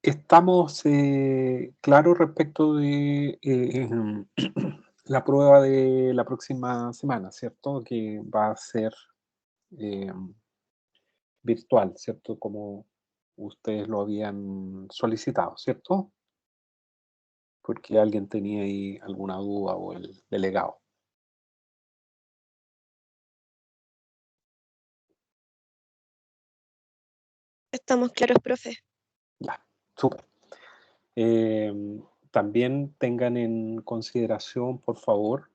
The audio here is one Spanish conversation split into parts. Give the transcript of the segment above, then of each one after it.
Estamos claros respecto de la prueba de la próxima semana, ¿cierto? Que va a ser eh, virtual, ¿cierto? Como ustedes lo habían solicitado, ¿cierto? Porque alguien tenía ahí alguna duda o el delegado. Estamos claros, profe. Ya, súper. Eh, También tengan en consideración, por favor,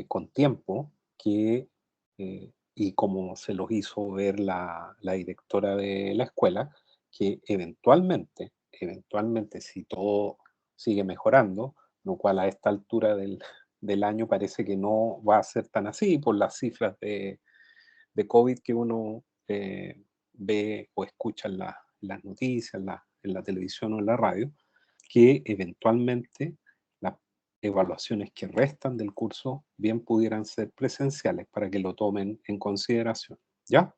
con tiempo, y como se los hizo ver la directora de la escuela, que eventualmente, si todo sigue mejorando, lo cual a esta altura del año parece que no va a ser tan así por las cifras de COVID que uno ve o escucha en las noticias, en la televisión o en la radio, que eventualmente las evaluaciones que restan del curso bien pudieran ser presenciales para que lo tomen en consideración, ¿ya?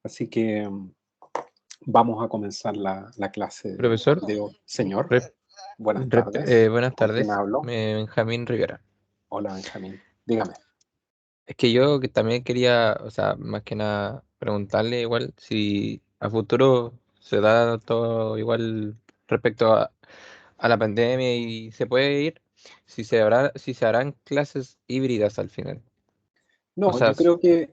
Así que vamos a comenzar la clase Profesor, de hoy. Señor, rep- buenas tardes. buenas ¿Con quién tardes, hablo? Benjamín Rivera. Hola, Benjamín. Dígame. Es que yo que también quería, o sea, más que nada preguntarle igual si a futuro se da todo igual respecto a la pandemia y se puede ir, si se harán clases híbridas al final. O No, sea, yo creo que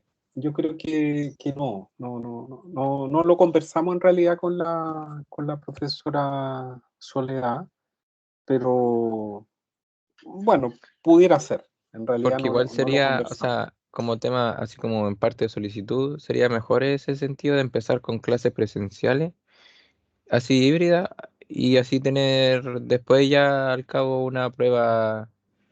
no lo conversamos en realidad con la profesora Soledad, pero bueno, pudiera ser. En realidad porque igual no lo sería, o conversamos. sea, como tema, así como en parte de solicitud, sería mejor ese sentido de empezar con clases presenciales así híbrida y así tener después ya al cabo una prueba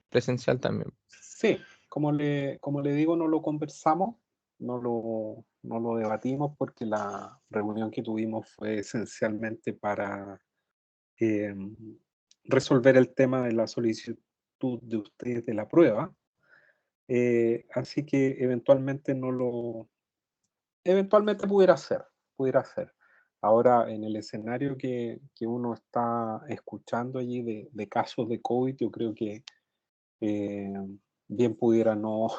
presencial también. Sí, como le digo, no lo conversamos, no lo debatimos porque la reunión que tuvimos fue esencialmente para em, resolver el tema de la solicitud de ustedes de la prueba. Así que eventualmente pudiera ser. Ahora, en el escenario que uno está escuchando allí de casos de COVID, yo creo que eh, bien pudiera no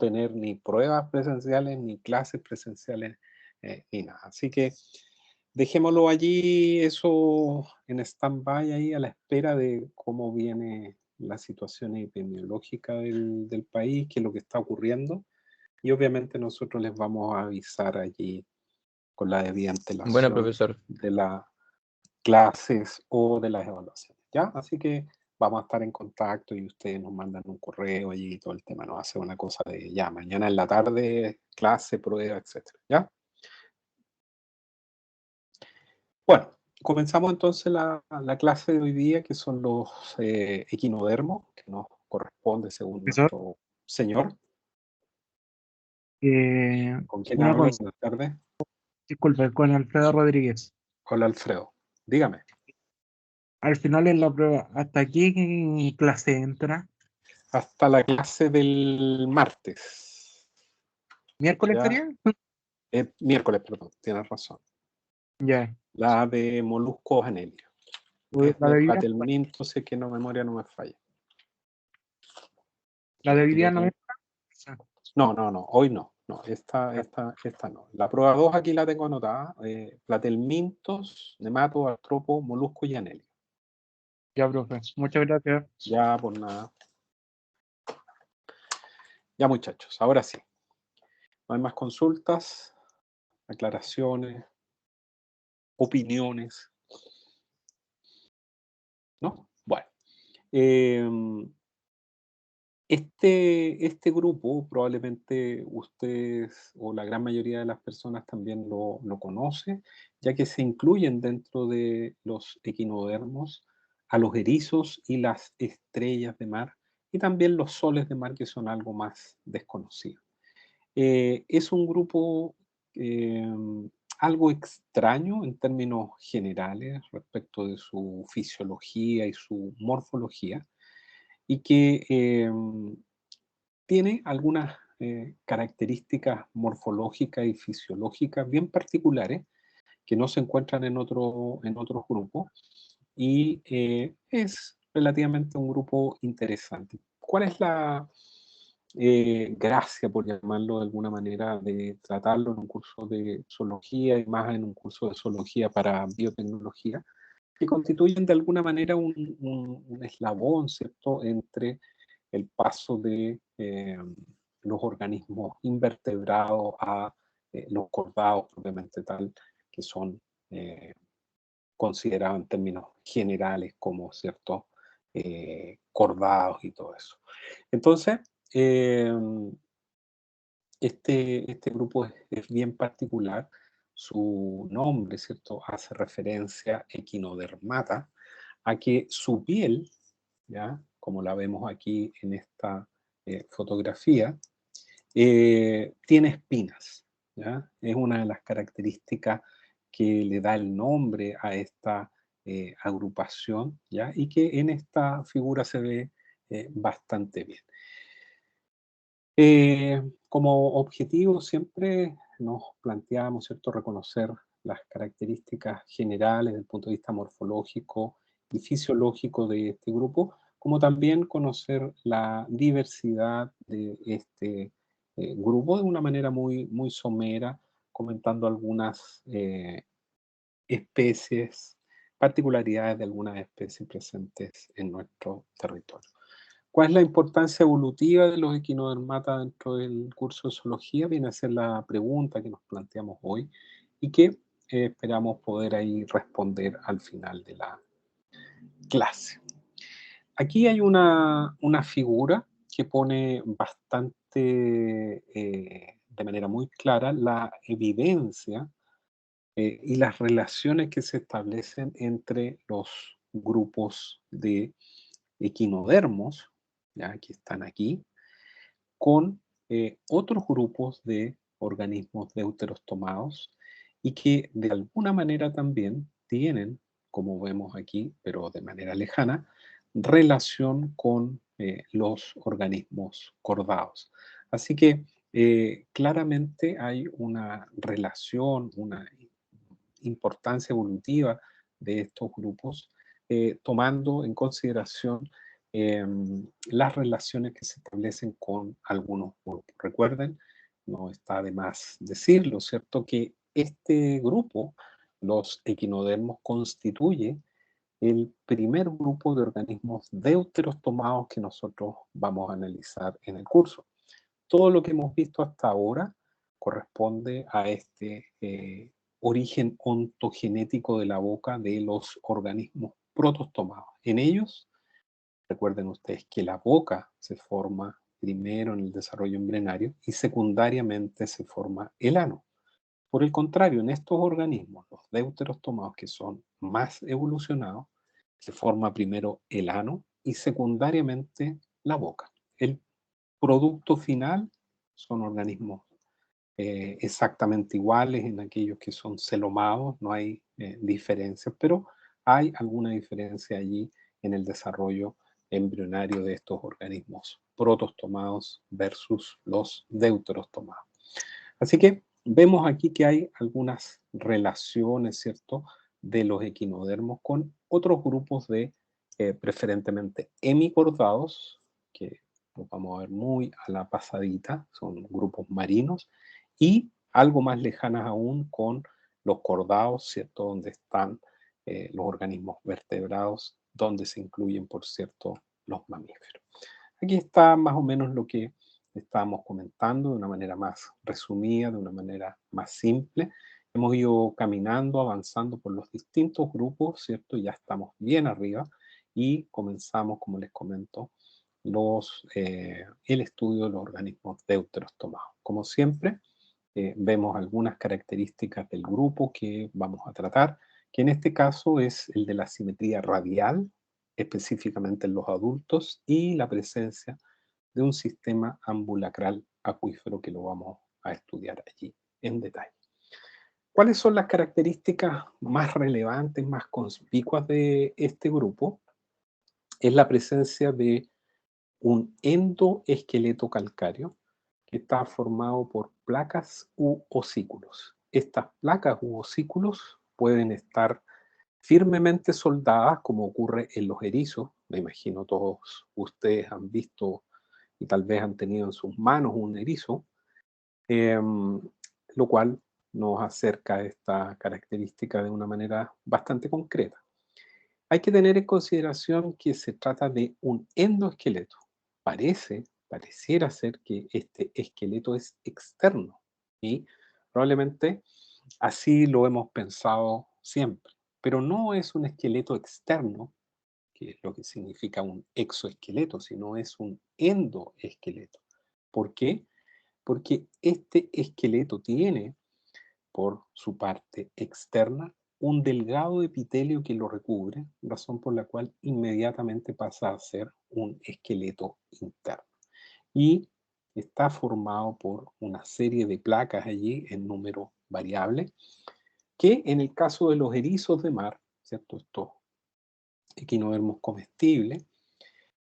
tener ni pruebas presenciales, ni clases presenciales, ni nada. Así que dejémoslo allí, eso en stand-by ahí a la espera de cómo viene la situación epidemiológica del país, qué es lo que está ocurriendo. Y obviamente nosotros les vamos a avisar allí con la debida Bueno, antelación profesor, de las clases o de las evaluaciones, ¿ya? Así que vamos a estar en contacto y ustedes nos mandan un correo allí y todo el tema, no hace una cosa de ya, mañana en la tarde, clase, prueba, etcétera, ¿ya? Bueno, comenzamos entonces la clase de hoy día, que son los equinodermos, que nos corresponde según Profesor, nuestro señor. ¿Con quién una hablo? consulta, Buenas tardes. disculpe, con Alfredo Rodríguez. Hola, Alfredo. Dígame. Al final en la prueba, ¿hasta qué clase entra? Hasta la clase del martes. ¿Miércoles Ya, sería? miércoles, perdón, tienes razón. Ya. La de moluscos anelio. Es La de de hoy día, platelminto, sé que no memoria no me falla. la de hoy Aquí lo día no tengo. entra. No, hoy no. No, esta no. La prueba 2 aquí la tengo anotada. Platelmintos, nemato, artropo, molusco y anelio. Ya, profe. Muchas gracias. Ya, por nada. Ya, muchachos, ahora sí. No hay más consultas, aclaraciones, opiniones, ¿no? Bueno. em, Este grupo probablemente ustedes o la gran mayoría de las personas también lo conoce, ya que se incluyen dentro de los equinodermos a los erizos y las estrellas de mar, y también los soles de mar, que son algo más desconocido. Es un grupo algo extraño en términos generales respecto de su fisiología y su morfología, y que tiene algunas características morfológicas y fisiológicas bien particulares que no se encuentran en otros grupos, y es relativamente un grupo interesante. ¿Cuál es la gracia, por llamarlo de alguna manera, de tratarlo en un curso de zoología y más en un curso de zoología para biotecnología? Que constituyen de alguna manera un eslabón, ¿cierto?, entre el paso de los organismos invertebrados a los cordados propiamente tal, que son considerados en términos generales como ciertos cordados y todo eso. Entonces, eh, este grupo es bien particular. Su nombre, ¿cierto?, hace referencia equinodermata a que su piel, ¿ya?, como la vemos aquí en esta fotografía, tiene espinas, ¿ya? Es una de las características que le da el nombre a esta agrupación, ¿ya? Y que en esta figura se ve bastante bien. Como objetivo siempre nos planteamos, ¿cierto?, reconocer las características generales desde el punto de vista morfológico y fisiológico de este grupo, como también conocer la diversidad de este grupo de una manera muy somera, comentando algunas especies, particularidades de algunas especies presentes en nuestro territorio. ¿Cuál es la importancia evolutiva de los equinodermata dentro del curso de zoología? Viene a ser la pregunta que nos planteamos hoy y que esperamos poder ahí responder al final de la clase. Aquí hay una figura que pone bastante, de manera muy clara, la evidencia y las relaciones que se establecen entre los grupos de equinodermos, ya que están aquí, con otros grupos de organismos deuterostomados y que de alguna manera también tienen, como vemos aquí, pero de manera lejana, relación con los organismos cordados. Así que claramente hay una relación, una importancia evolutiva de estos grupos, tomando en consideración las relaciones que se establecen con algunos grupos. Recuerden, no está de más decirlo, ¿cierto?, que este grupo, los equinodermos, constituye el primer grupo de organismos deuterostomados que nosotros vamos a analizar en el curso. Todo lo que hemos visto hasta ahora corresponde a este origen ontogenético de la boca de los organismos protostomados. En ellos, recuerden ustedes que la boca se forma primero en el desarrollo embrionario y secundariamente se forma el ano. Por el contrario, en estos organismos, los deuterostomados, que son más evolucionados, se forma primero el ano y secundariamente la boca. El producto final son organismos exactamente iguales en aquellos que son celomados, no hay diferencias, pero hay alguna diferencia allí en el desarrollo embrionario de estos organismos protostomados versus los deuterostomados. Así que vemos aquí que hay algunas relaciones, ¿cierto?, de los equinodermos con otros grupos de preferentemente hemicordados, que los vamos a ver muy a la pasadita, son grupos marinos, y algo más lejanas aún con los cordados, ¿cierto?, donde están los organismos vertebrados, donde se incluyen, por cierto, los mamíferos. Aquí está más o menos lo que estábamos comentando de una manera más resumida, de una manera más simple. Hemos ido caminando, avanzando por los distintos grupos, ¿cierto? Ya estamos bien arriba y comenzamos, como les comento, el estudio de los organismos deuterostomados. Como siempre, vemos algunas características del grupo que vamos a tratar, que en este caso es el de la simetría radial, específicamente en los adultos, y la presencia de un sistema ambulacral acuífero que lo vamos a estudiar allí en detalle. ¿Cuáles son las características más relevantes, más conspicuas de este grupo? Es la presencia de un endoesqueleto calcáreo que está formado por placas u osículos. Estas placas u osículos pueden estar firmemente soldadas, como ocurre en los erizos. Me imagino todos ustedes han visto y tal vez han tenido en sus manos un erizo, lo cual nos acerca a esta característica de una manera bastante concreta. Hay que tener en consideración que se trata de un endoesqueleto. Pareciera ser que este esqueleto es externo y probablemente así lo hemos pensado siempre, pero no es un esqueleto externo, que es lo que significa un exoesqueleto, sino es un endoesqueleto. ¿Por qué? Porque este esqueleto tiene, por su parte externa, un delgado epitelio que lo recubre, razón por la cual inmediatamente pasa a ser un esqueleto interno. Y está formado por una serie de placas allí en número variable, que en el caso de los erizos de mar, ¿cierto? Estos equinodermos comestibles,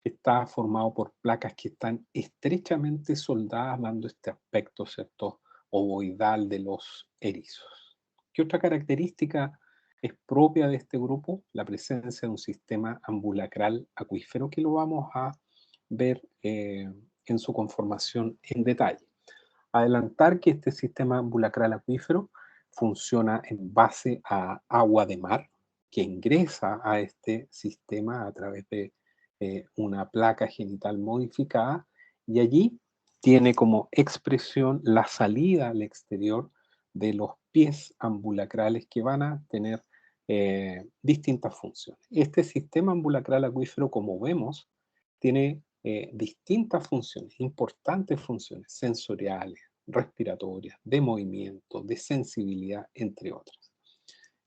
está formado por placas que están estrechamente soldadas, dando este aspecto, ¿cierto?, ovoidal de los erizos. ¿Qué otra característica es propia de este grupo? La presencia de un sistema ambulacral acuífero, que lo vamos a ver en su conformación en detalle. Adelantar que este sistema ambulacral acuífero funciona en base a agua de mar que ingresa a este sistema a través de una placa genital modificada, y allí tiene como expresión la salida al exterior de los pies ambulacrales, que van a tener distintas funciones. Este sistema ambulacral acuífero, como vemos, tiene distintas funciones, importantes funciones sensoriales, respiratorias, de movimiento, de sensibilidad, entre otras.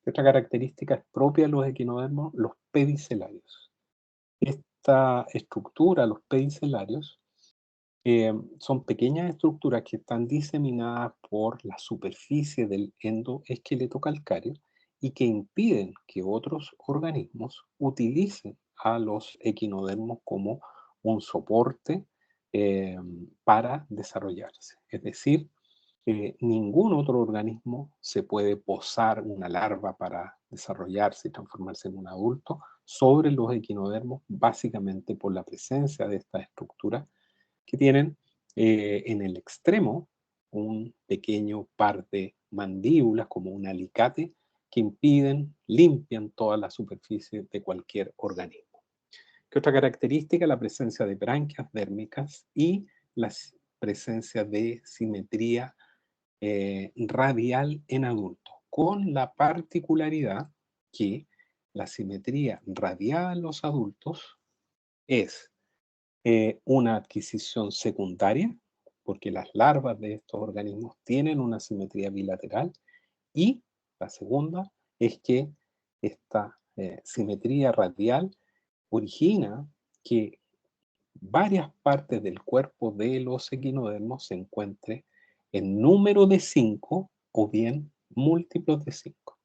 Otra característica es propia de los equinodermos, los pedicelarios. Esta estructura, los pedicelarios, son pequeñas estructuras que están diseminadas por la superficie del endoesqueleto calcáreo y que impiden que otros organismos utilicen a los equinodermos como un soporte para desarrollarse. Es decir, ningún otro organismo se puede posar una larva para desarrollarse y transformarse en un adulto sobre los equinodermos, básicamente por la presencia de estas estructuras que tienen en el extremo un pequeño par de mandíbulas, como un alicate, que limpian toda la superficie de cualquier organismo. ¿Qué otra característica? La presencia de branquias dérmicas y la presencia de simetría radial en adultos, con la particularidad que la simetría radial en los adultos es una adquisición secundaria, porque las larvas de estos organismos tienen una simetría bilateral, y la segunda es que esta simetría radial origina que varias partes del cuerpo de los equinodermos se encuentren en número de 5 o bien múltiplos de 5.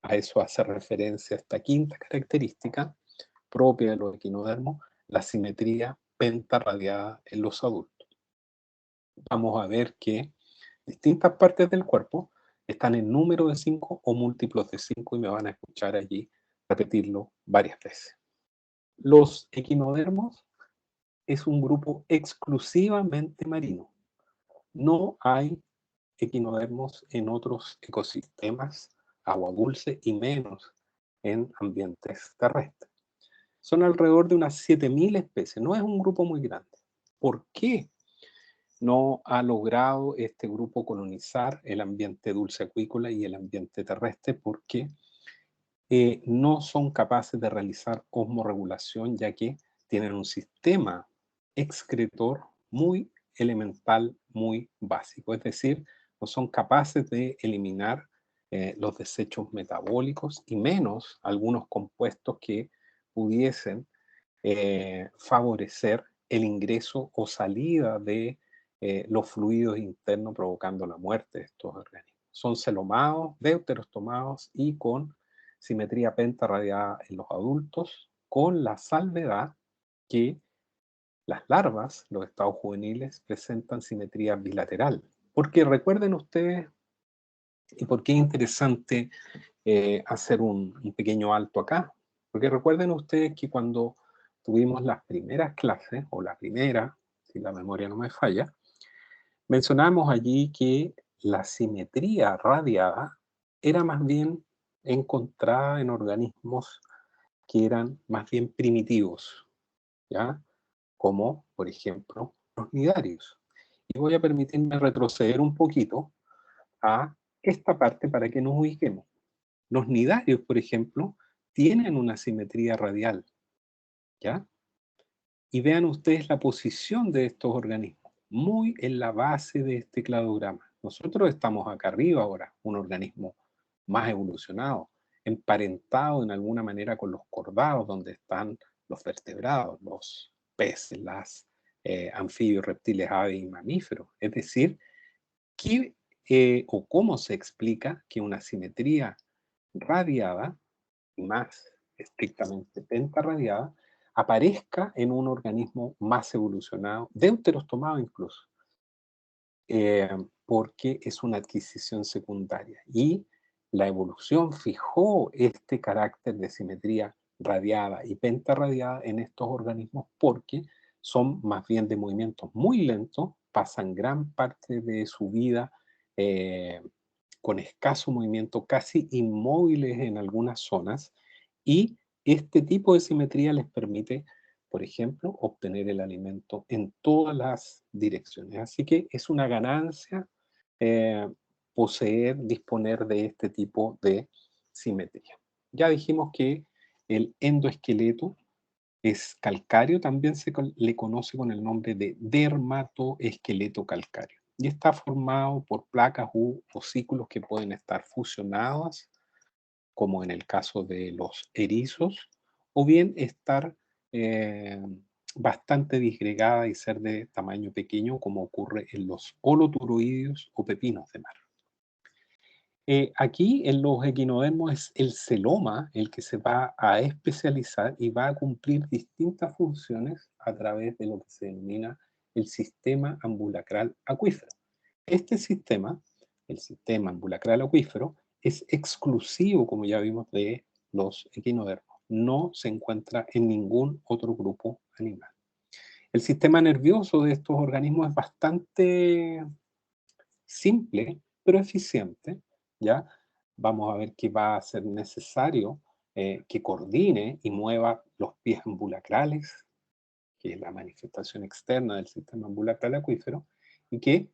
A eso hace referencia esta quinta característica propia de los equinodermos, la simetría pentarradiada en los adultos. Vamos a ver que distintas partes del cuerpo están en número de 5 o múltiplos de 5, y me van a escuchar allí repetirlo varias veces. Los equinodermos es un grupo exclusivamente marino. No hay equinodermos en otros ecosistemas, agua dulce, y menos en ambientes terrestres. Son alrededor de unas 7.000 especies, no es un grupo muy grande. ¿Por qué no ha logrado este grupo colonizar el ambiente dulce acuícola y el ambiente terrestre? Porque no son capaces de realizar osmorregulación, ya que tienen un sistema excretor muy elemental, muy básico. Es decir, no son capaces de eliminar los desechos metabólicos, y menos algunos compuestos que pudiesen favorecer el ingreso o salida de los fluidos internos, provocando la muerte de estos organismos. Son celomados, deuterostomados y con simetría pentarradiada en los adultos, con la salvedad que las larvas, los estados juveniles, presentan simetría bilateral. Porque recuerden ustedes, y por qué es interesante hacer un pequeño alto acá, porque recuerden ustedes que cuando tuvimos las primeras clases, o la primera, si la memoria no me falla, mencionamos allí que la simetría radiada era más bien encontrada en organismos que eran más bien primitivos, ¿ya? Como, por ejemplo, los cnidarios. Y voy a permitirme retroceder un poquito a esta parte para que nos ubiquemos. Los cnidarios, por ejemplo, tienen una simetría radial, ¿ya? Y vean ustedes la posición de estos organismos, muy en la base de este cladograma. Nosotros estamos acá arriba ahora, un organismo más evolucionado, emparentado en alguna manera con los cordados, donde están los vertebrados, los peces, las anfibios, reptiles, aves y mamíferos. Es decir, ¿qué o cómo se explica que una simetría radiada, más estrictamente pentarradiada, aparezca en un organismo más evolucionado, deuterostomado incluso, porque es una adquisición secundaria. Y la evolución fijó este carácter de simetría radiada y pentarradiada en estos organismos porque son más bien de movimientos muy lentos, pasan gran parte de su vida con escaso movimiento, casi inmóviles en algunas zonas, y este tipo de simetría les permite, por ejemplo, obtener el alimento en todas las direcciones. Así que es una ganancia disponer de este tipo de simetría. Ya dijimos que el endoesqueleto es calcáreo, también le conoce con el nombre de dermatoesqueleto calcáreo. Y está formado por placas u osículos que pueden estar fusionadas, como en el caso de los erizos, o bien estar eh, bastante disgregada y ser de tamaño pequeño, como ocurre en los holoturoideos o pepinos de mar. Aquí en los equinodermos es el celoma el que se va a especializar y va a cumplir distintas funciones a través de lo que se denomina el sistema ambulacral acuífero. Este sistema, el sistema ambulacral acuífero, es exclusivo, como ya vimos, de los equinodermos. No se encuentra en ningún otro grupo animal. El sistema nervioso de estos organismos es bastante simple, pero eficiente, ¿ya? Vamos a ver que va a ser necesario que coordine y mueva los pies ambulacrales, que es la manifestación externa del sistema ambulacral acuífero, y que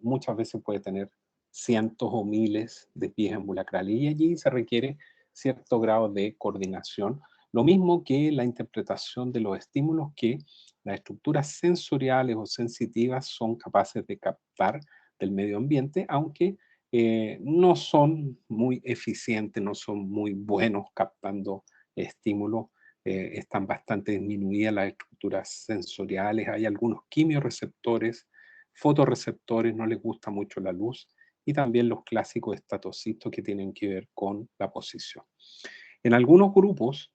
muchas veces puede tener cientos o miles de pies ambulacrales, y allí se requiere cierto grado de coordinación, lo mismo que la interpretación de los estímulos que las estructuras sensoriales o sensitivas son capaces de captar del medio ambiente, aunque no son muy eficientes, no son muy buenos captando estímulos, están bastante disminuidas las estructuras sensoriales, hay algunos quimioreceptores, fotorreceptores, no les gusta mucho la luz, y también los clásicos estatocitos que tienen que ver con la posición. En algunos grupos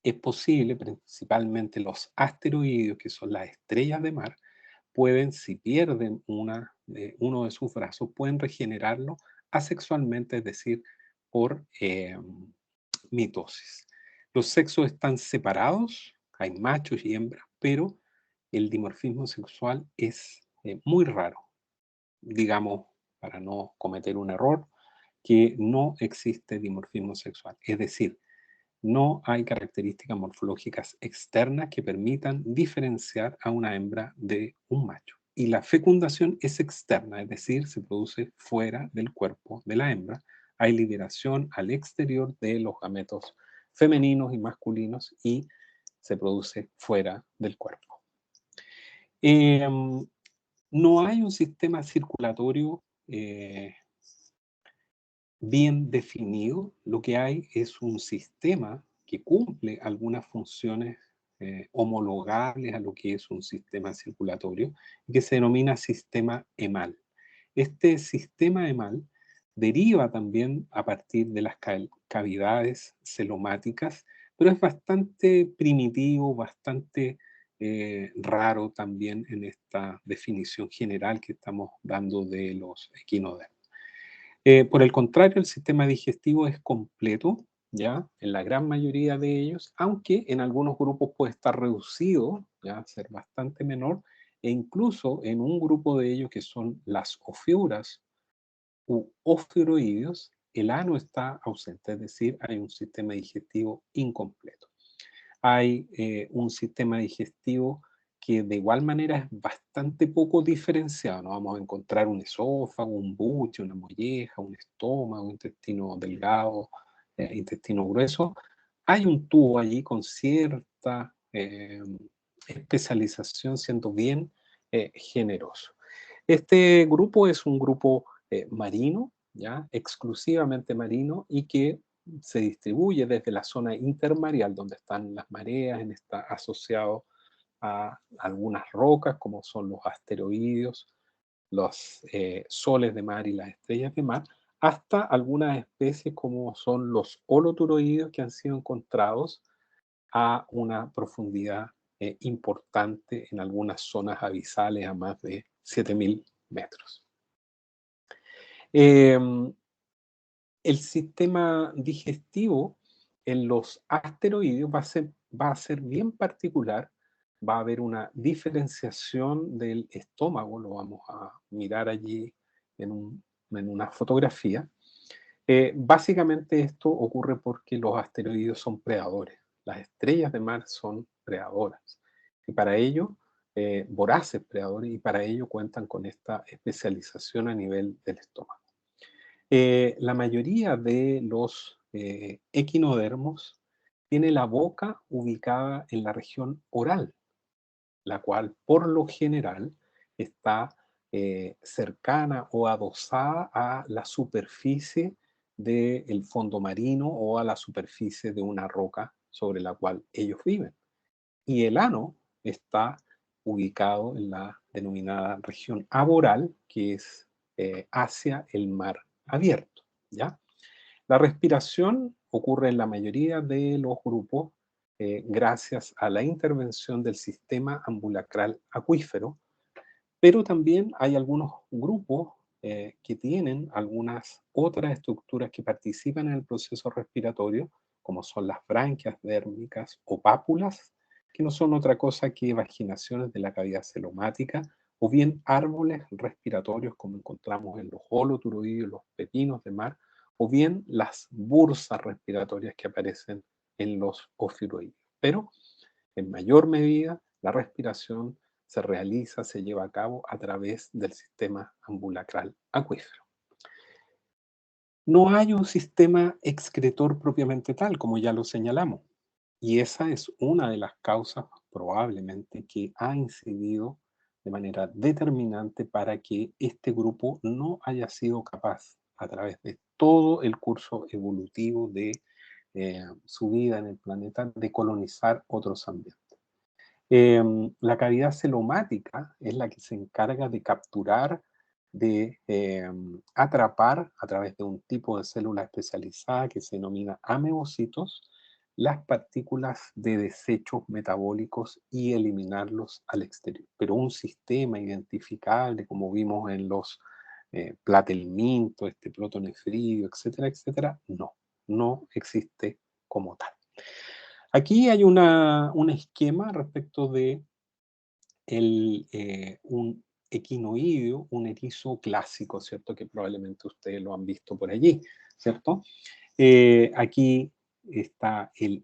es posible, principalmente los asteroideos, que son las estrellas de mar, pueden, si pierden uno de sus brazos, pueden regenerarlo asexualmente, es decir, por mitosis. Los sexos están separados, hay machos y hembras, pero el dimorfismo sexual es muy raro. Digamos, para no cometer un error, que no existe dimorfismo sexual. Es decir, no hay características morfológicas externas que permitan diferenciar a una hembra de un macho. Y la fecundación es externa, es decir, se produce fuera del cuerpo de la hembra. Hay liberación al exterior de los gametos femeninos y masculinos y se produce fuera del cuerpo. No hay un sistema circulatorio bien definido. Lo que hay es un sistema que cumple algunas funciones homologables a lo que es un sistema circulatorio, que se denomina sistema EMAL. Este sistema EMAL deriva también a partir de las cavidades celomáticas, pero es bastante primitivo, bastante raro también en esta definición general que estamos dando de los equinodermos. Por el contrario, el sistema digestivo es completo, ¿ya? En la gran mayoría de ellos, aunque en algunos grupos puede estar reducido, ¿ya? Ser bastante menor, e incluso en un grupo de ellos que son las ofiuras u ofiuroideos, el ano está ausente, es decir, hay un sistema digestivo incompleto. Hay un sistema digestivo que de igual manera es bastante poco diferenciado. No vamos a encontrar un esófago, un buche, una molleja, un estómago, intestino delgado, intestino grueso. Hay un tubo allí con cierta especialización, siendo bien generoso. Este grupo es un grupo marino, ¿ya? Exclusivamente marino, y que se distribuye desde la zona intermareal, donde están las mareas, está asociado a algunas rocas, como son los asteroides, los soles de mar y las estrellas de mar, hasta algunas especies como son los holoturoides, que han sido encontrados a una profundidad importante en algunas zonas abisales a más de 7.000 metros. El sistema digestivo en los asteroides va a ser bien particular. Va a haber una diferenciación del estómago, lo vamos a mirar allí en una fotografía. Básicamente esto ocurre porque los asteroides son predadores. Las estrellas de mar son predadoras. Y para ello, voraces predadores, y para ello cuentan con esta especialización a nivel del estómago. La mayoría de los equinodermos tiene la boca ubicada en la región oral, la cual por lo general está cercana o adosada a la superficie del fondo marino o a la superficie de una roca sobre la cual ellos viven. Y el ano está ubicado en la denominada región aboral, que es hacia el mar abierto, ¿ya? La respiración ocurre en la mayoría de los grupos gracias a la intervención del sistema ambulacral acuífero, pero también hay algunos grupos que tienen algunas otras estructuras que participan en el proceso respiratorio, como son las branquias dérmicas o pápulas, que no son otra cosa que vaginaciones de la cavidad celomática, o bien árboles respiratorios como encontramos en los holoturoides, los pepinos de mar, o bien las bursas respiratorias que aparecen en los ofiuroides. Pero en mayor medida la respiración se realiza, se lleva a cabo a través del sistema ambulacral acuífero. No hay un sistema excretor propiamente tal, como ya lo señalamos, y esa es una de las causas probablemente que ha incidido de manera determinante para que este grupo no haya sido capaz, a través de todo el curso evolutivo de su vida en el planeta, de colonizar otros ambientes. La cavidad celomática es la que se encarga de capturar, de atrapar a través de un tipo de célula especializada que se denomina amebocitos, las partículas de desechos metabólicos y eliminarlos al exterior. Pero un sistema identificable, como vimos en los platelmintos, protonefridio, etcétera, etcétera, no existe como tal. Aquí hay un esquema respecto de un equinoideo, un erizo clásico, ¿cierto? Que probablemente ustedes lo han visto por allí, ¿cierto? Aquí está el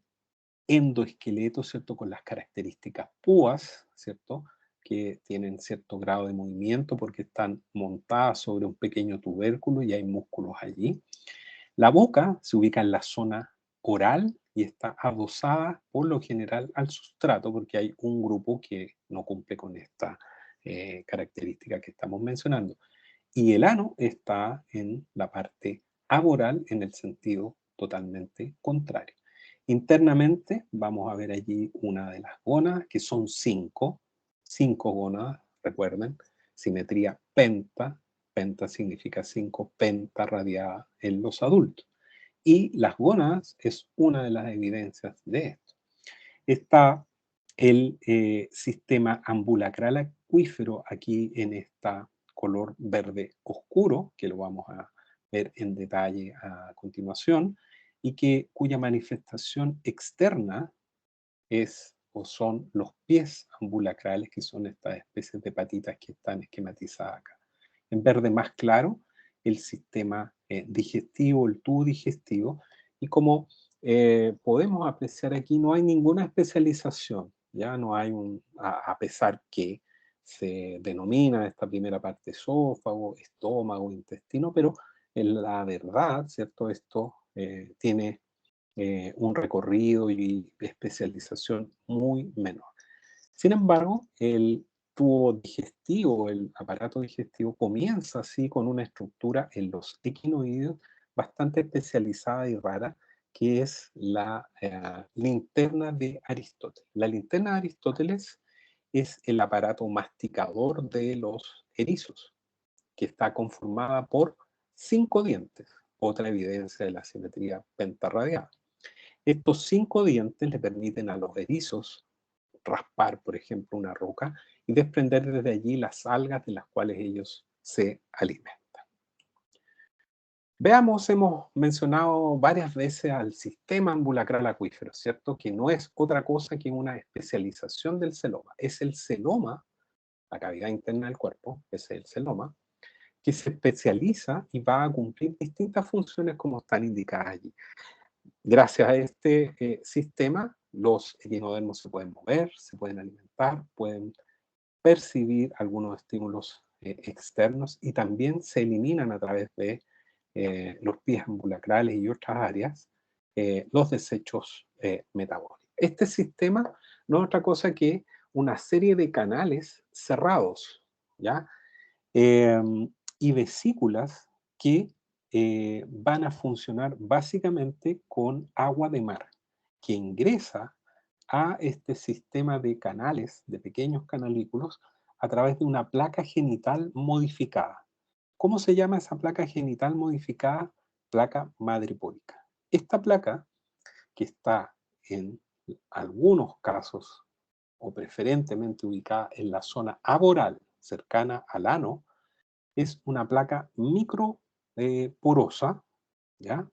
endoesqueleto, ¿cierto? Con las características púas, ¿cierto? Que tienen cierto grado de movimiento porque están montadas sobre un pequeño tubérculo y hay músculos allí. La boca se ubica en la zona oral y está adosada por lo general al sustrato porque hay un grupo que no cumple con esta característica que estamos mencionando. Y el ano está en la parte aboral en el sentido totalmente contrario. Internamente vamos a ver allí una de las gónadas, que son cinco gónadas, recuerden, simetría penta. Penta significa 5, penta radiada en los adultos. Y las gónadas es una de las evidencias de esto. Está el sistema ambulacral acuífero aquí en esta color verde oscuro, que lo vamos a ver en detalle a continuación, y cuya manifestación externa es o son los pies ambulacrales, que son estas especies de patitas que están esquematizadas acá. En verde más claro, el sistema digestivo, el tubo digestivo, y como podemos apreciar aquí, no hay ninguna especialización, ya no hay a pesar que se denomina esta primera parte esófago, estómago, intestino, pero en la verdad, ¿cierto? Esto tiene un recorrido y especialización muy menor. Sin embargo, el tubo digestivo, el aparato digestivo, comienza así con una estructura en los equinoideos bastante especializada y rara, que es la linterna de Aristóteles. La linterna de Aristóteles es el aparato masticador de los erizos, que está conformada por 5 dientes, otra evidencia de la simetría pentarradial. Estos 5 dientes le permiten a los erizos raspar, por ejemplo, una roca y desprender desde allí las algas de las cuales ellos se alimentan. Veamos, hemos mencionado varias veces al sistema ambulacral acuífero, ¿cierto? Que no es otra cosa que una especialización del celoma. Es el celoma, la cavidad interna del cuerpo, es el celoma, que se especializa y va a cumplir distintas funciones como están indicadas allí. Gracias a este sistema, los equinodermos se pueden mover, se pueden alimentar, pueden percibir algunos estímulos externos y también se eliminan a través de los pies ambulacrales y otras áreas los desechos metabólicos. Este sistema no es otra cosa que una serie de canales cerrados, ¿ya? Y vesículas que van a funcionar básicamente con agua de mar, que ingresa a este sistema de canales, de pequeños canalículos, a través de una placa genital modificada. ¿Cómo se llama esa placa genital modificada? Placa madrepórica. Esta placa, que está en algunos casos, o preferentemente ubicada en la zona aboral, cercana al ano, es una placa microporosa, ¿ya?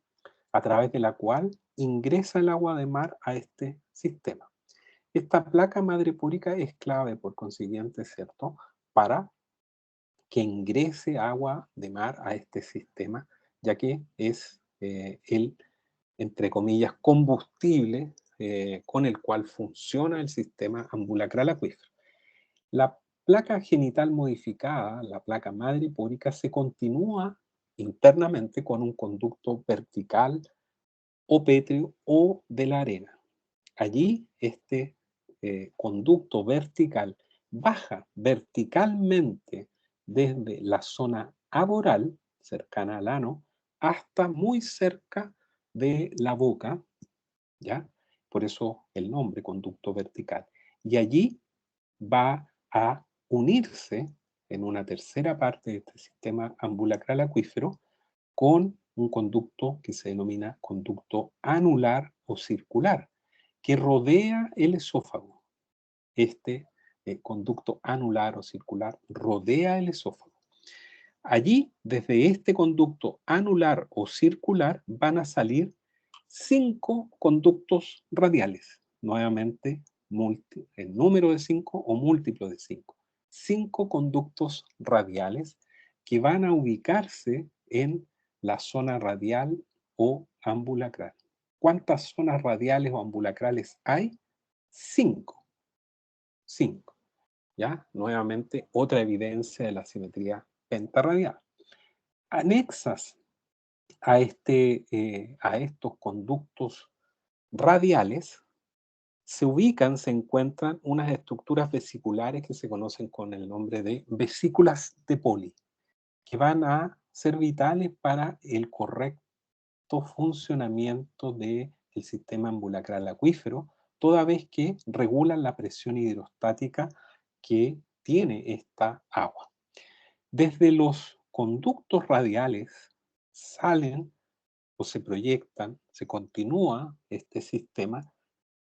A través de la cual ingresa el agua de mar a este sistema. Esta placa madrepórica es clave, por consiguiente, ¿cierto?, para que ingrese agua de mar a este sistema, ya que es el, entre comillas, combustible con el cual funciona el sistema ambulacral acuífero. La placa genital modificada, la placa madrepórica, se continúa internamente con un conducto vertical o pétreo o de la arena. Allí este conducto vertical baja verticalmente desde la zona aboral, cercana al ano, hasta muy cerca de la boca, ¿ya? Por eso el nombre, conducto vertical. Y allí va a unirse en una tercera parte de este sistema ambulacral acuífero con un conducto que se denomina conducto anular o circular, que rodea el esófago. Este conducto anular o circular rodea el esófago. Allí, desde este conducto anular o circular, van a salir 5 conductos radiales. Nuevamente, el número de 5 o múltiplo de 5. 5 conductos radiales que van a ubicarse en la zona radial o ambulacral. ¿Cuántas zonas radiales o ambulacrales hay? 5. 5. ¿Ya? Nuevamente, otra evidencia de la simetría pentarradial. Anexas a estos conductos radiales se encuentran unas estructuras vesiculares que se conocen con el nombre de vesículas de Poli, que van a ser vitales para el correcto funcionamiento del sistema ambulacral acuífero, toda vez que regulan la presión hidrostática que tiene esta agua. Desde los conductos radiales salen o se proyectan, se continúa este sistema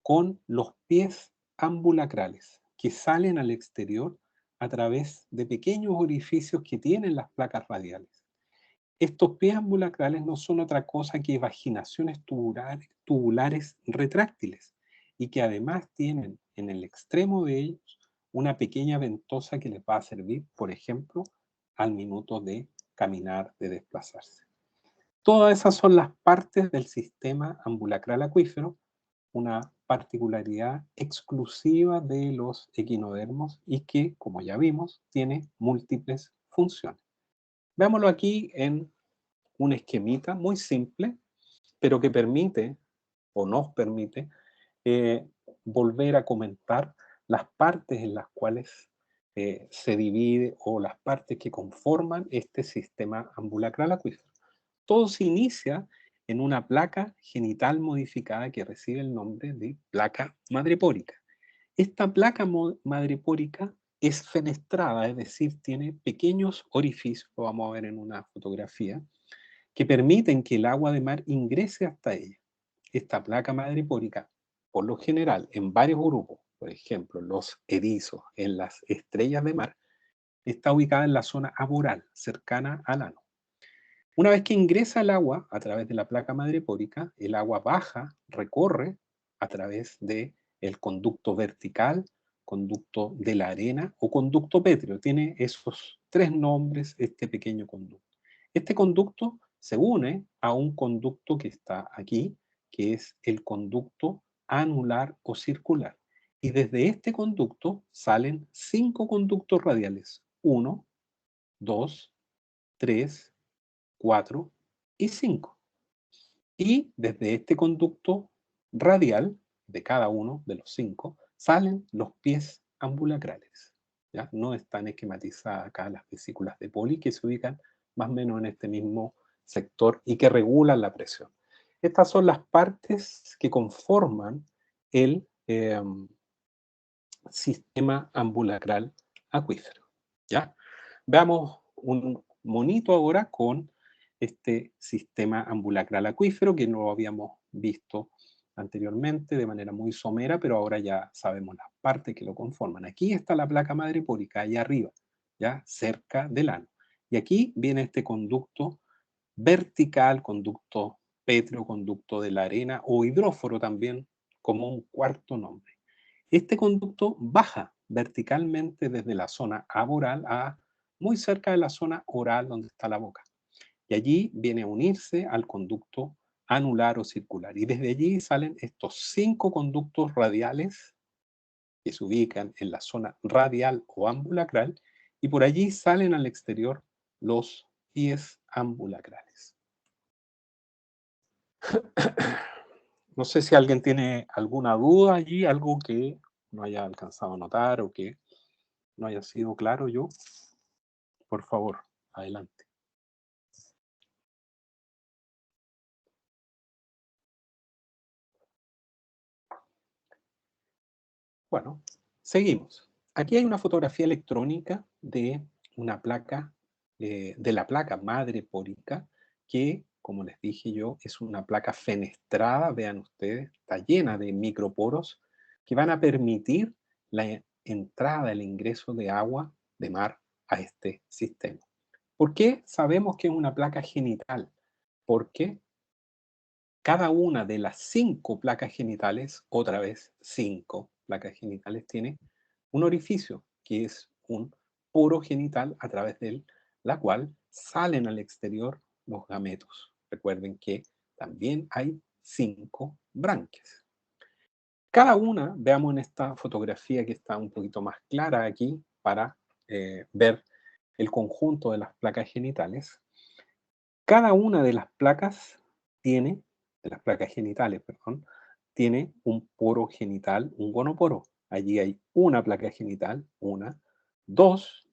con los pies ambulacrales que salen al exterior a través de pequeños orificios que tienen las placas radiales. Estos pies ambulacrales no son otra cosa que vaginaciones tubulares retráctiles y que además tienen en el extremo de ellos una pequeña ventosa que les va a servir, por ejemplo, al minuto de caminar, de desplazarse. Todas esas son las partes del sistema ambulacral acuífero, una particularidad exclusiva de los equinodermos y que, como ya vimos, tiene múltiples funciones. Veámoslo aquí en un esquemita muy simple, pero que permite o nos permite volver a comentar las partes en las cuales se divide o las partes que conforman este sistema ambulacral acuífero. Todo se inicia en una placa genital modificada que recibe el nombre de placa madrepórica. Esta placa madrepórica es fenestrada, es decir, tiene pequeños orificios, lo vamos a ver en una fotografía, que permiten que el agua de mar ingrese hasta ella. Esta placa madrepórica, por lo general, en varios grupos, por ejemplo, los erizos, en las estrellas de mar, está ubicada en la zona aboral, cercana al ano. Una vez que ingresa el agua a través de la placa madrepórica, el agua baja, recorre a través del conducto vertical, conducto de la arena o conducto pétreo. Tiene esos tres nombres este pequeño conducto. Este conducto se une a un conducto que está aquí, que es el conducto anular o circular. Y desde este conducto salen 5 conductos radiales. 1, 2, 3, 4 y 5. Y desde este conducto radial de cada uno de los 5 salen los pies ambulacrales. ¿Ya? No están esquematizadas acá las vesículas de Poli que se ubican más o menos en este mismo sector y que regulan la presión. Estas son las partes que conforman el sistema ambulacral acuífero. ¿Ya? Veamos un monito ahora con este sistema ambulacral acuífero que no lo habíamos visto anteriormente de manera muy somera, pero ahora ya sabemos las partes que lo conforman. Aquí está la placa madrepórica, allá arriba, ya cerca del ano. Y aquí viene este conducto vertical, conducto pétreo, conducto de la arena o hidróforo también, como un cuarto nombre. Este conducto baja verticalmente desde la zona aboral a muy cerca de la zona oral donde está la boca. Y allí viene a unirse al conducto anular o circular. Y desde allí salen estos 5 conductos radiales que se ubican en la zona radial o ambulacral y por allí salen al exterior los pies ambulacrales. No sé si alguien tiene alguna duda allí, algo que no haya alcanzado a notar o que no haya sido claro yo. Por favor, adelante. Bueno, seguimos. Aquí hay una fotografía electrónica de una placa, de la placa madrepórica, que, como les dije yo, es una placa fenestrada, vean ustedes, está llena de microporos que van a permitir la entrada, el ingreso de agua de mar a este sistema. ¿Por qué sabemos que es una placa genital? Porque cada una de las 5 placas genitales, otra vez 5 placas genitales, tiene un orificio, que es un poro genital a través de la cual salen al exterior los gametos. Recuerden que también hay 5 branquias. Cada una, veamos en esta fotografía que está un poquito más clara aquí para ver el conjunto de las placas genitales. Cada una de las placas tiene, de las placas genitales, perdón, tiene un poro genital, un gonoporo. Allí hay una placa genital, 1, 2,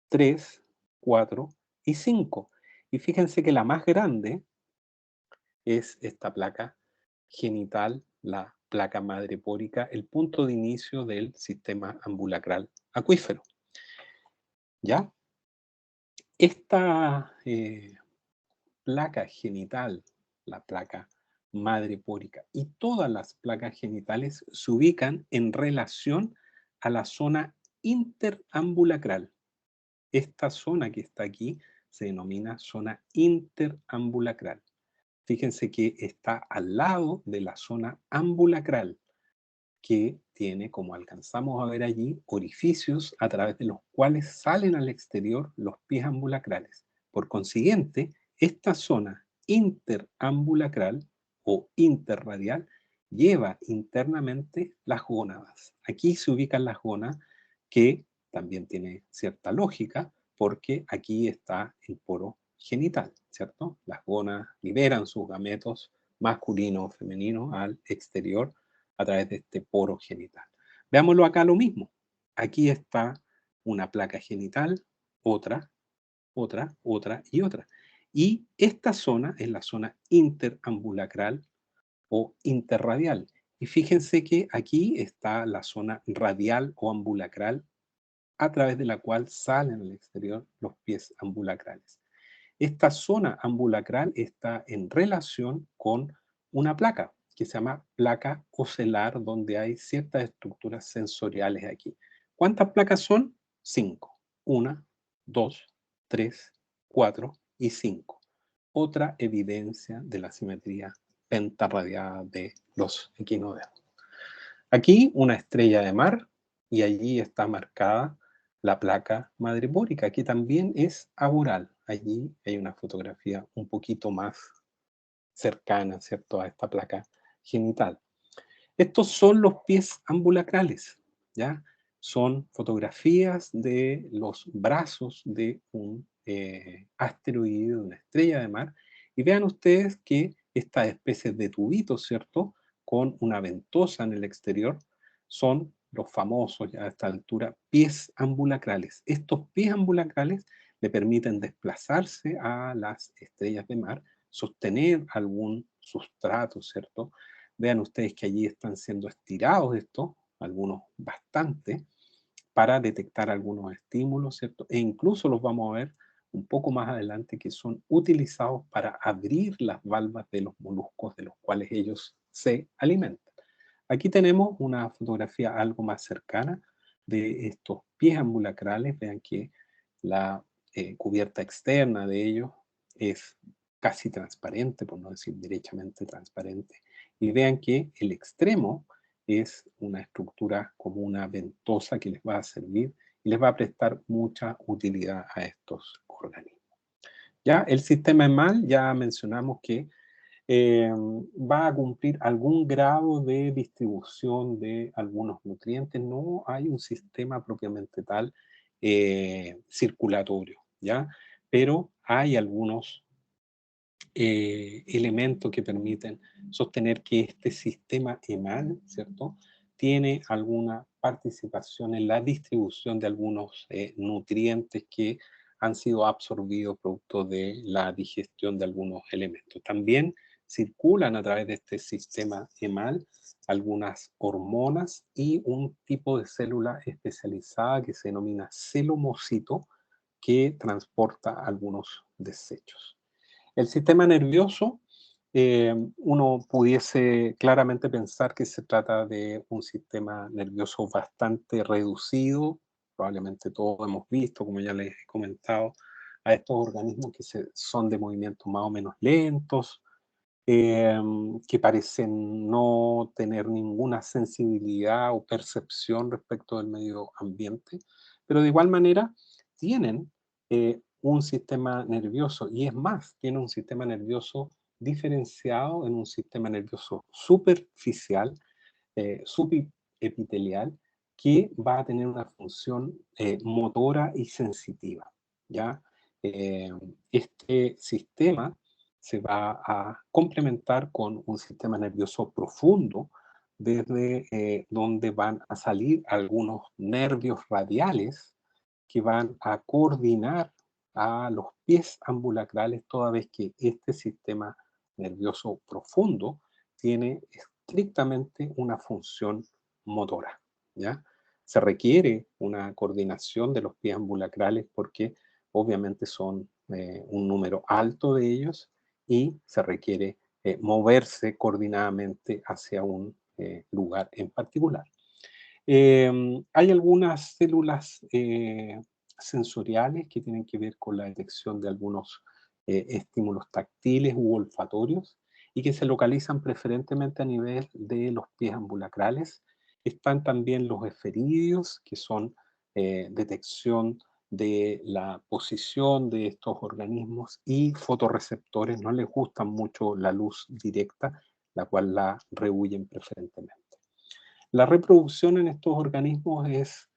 3, 4 y 5. Y fíjense que la más grande es esta placa genital, la placa madrepórica, el punto de inicio del sistema ambulacral acuífero. ¿Ya? Esta placa genital, la placa madrepórica y todas las placas genitales se ubican en relación a la zona interambulacral. Esta zona que está aquí se denomina zona interambulacral. Fíjense que está al lado de la zona ambulacral, que tiene, como alcanzamos a ver allí, orificios a través de los cuales salen al exterior los pies ambulacrales. Por consiguiente, esta zona interambulacral o interradial lleva internamente las gónadas. Aquí se ubican las gónadas, que también tiene cierta lógica, porque aquí está el poro genital, ¿cierto? Las gónadas liberan sus gametos masculinos o femeninos al exterior a través de este poro genital. Veámoslo acá lo mismo. Aquí está una placa genital, otra, otra, otra y otra. Y esta zona es la zona interambulacral o interradial. Y fíjense que aquí está la zona radial o ambulacral a través de la cual salen al exterior los pies ambulacrales. Esta zona ambulacral está en relación con una placa que se llama placa ocelar, donde hay ciertas estructuras sensoriales aquí. ¿Cuántas placas son? 5. 1, 2, 3, 4 y 5. Otra evidencia de la simetría pentarradiada de los equinodermos. Aquí una estrella de mar y allí está marcada la placa madrepórica, que también es aboral. Allí hay una fotografía un poquito más cercana, ¿cierto?, a esta placa genital. Estos son los pies ambulacrales, ¿ya? Son fotografías de los brazos de un asteroide, de una estrella de mar, y vean ustedes que estas especies de tubitos, ¿cierto?, con una ventosa en el exterior, son los famosos, ya a esta altura, pies ambulacrales. Estos pies ambulacrales le permiten desplazarse a las estrellas de mar, sostener algún sustrato, ¿cierto? Vean ustedes que allí están siendo estirados estos, algunos bastante, para detectar algunos estímulos, ¿cierto? E incluso los vamos a ver un poco más adelante que son utilizados para abrir las valvas de los moluscos de los cuales ellos se alimentan. Aquí tenemos una fotografía algo más cercana de estos pies ambulacrales. Vean que la cubierta externa de ellos es casi transparente, por no decir derechamente transparente. Y vean que el extremo es una estructura como una ventosa que les va a servir y les va a prestar mucha utilidad a estos organismos. Ya el sistema EMAL, ya mencionamos que va a cumplir algún grado de distribución de algunos nutrientes. No hay un sistema propiamente tal circulatorio, ¿ya? Pero hay algunos elementos que permiten sostener que este sistema EMAL, ¿cierto?, tiene alguna participación en la distribución de algunos nutrientes que han sido absorbidos producto de la digestión de algunos elementos. También circulan a través de este sistema EMAL algunas hormonas y un tipo de célula especializada que se denomina celomocito, que transporta algunos desechos. El sistema nervioso, uno pudiese claramente pensar que se trata de un sistema nervioso bastante reducido. Probablemente todos hemos visto, como ya les he comentado, a estos organismos que son de movimientos más o menos lentos, que parecen no tener ninguna sensibilidad o percepción respecto del medio ambiente, pero de igual manera tienen un sistema nervioso, y es más, tiene un sistema nervioso diferenciado en un sistema nervioso superficial, subepitelial, que va a tener una función motora y sensitiva, ¿ya? Este sistema se va a complementar con un sistema nervioso profundo, desde donde van a salir algunos nervios radiales que van a coordinar a los pies ambulacrales, toda vez que este sistema nervioso profundo tiene estrictamente una función motora, ¿ya? Se requiere una coordinación de los pies ambulacrales porque obviamente son un número alto de ellos y se requiere moverse coordinadamente hacia un lugar en particular. Hay algunas células sensoriales que tienen que ver con la detección de algunos estímulos táctiles u olfatorios y que se localizan preferentemente a nivel de los pies ambulacrales. Están también los esferidios, que son detección de la posición de estos organismos, y fotorreceptores. No les gusta mucho la luz directa, la cual la rehuyen preferentemente. La reproducción en estos organismos es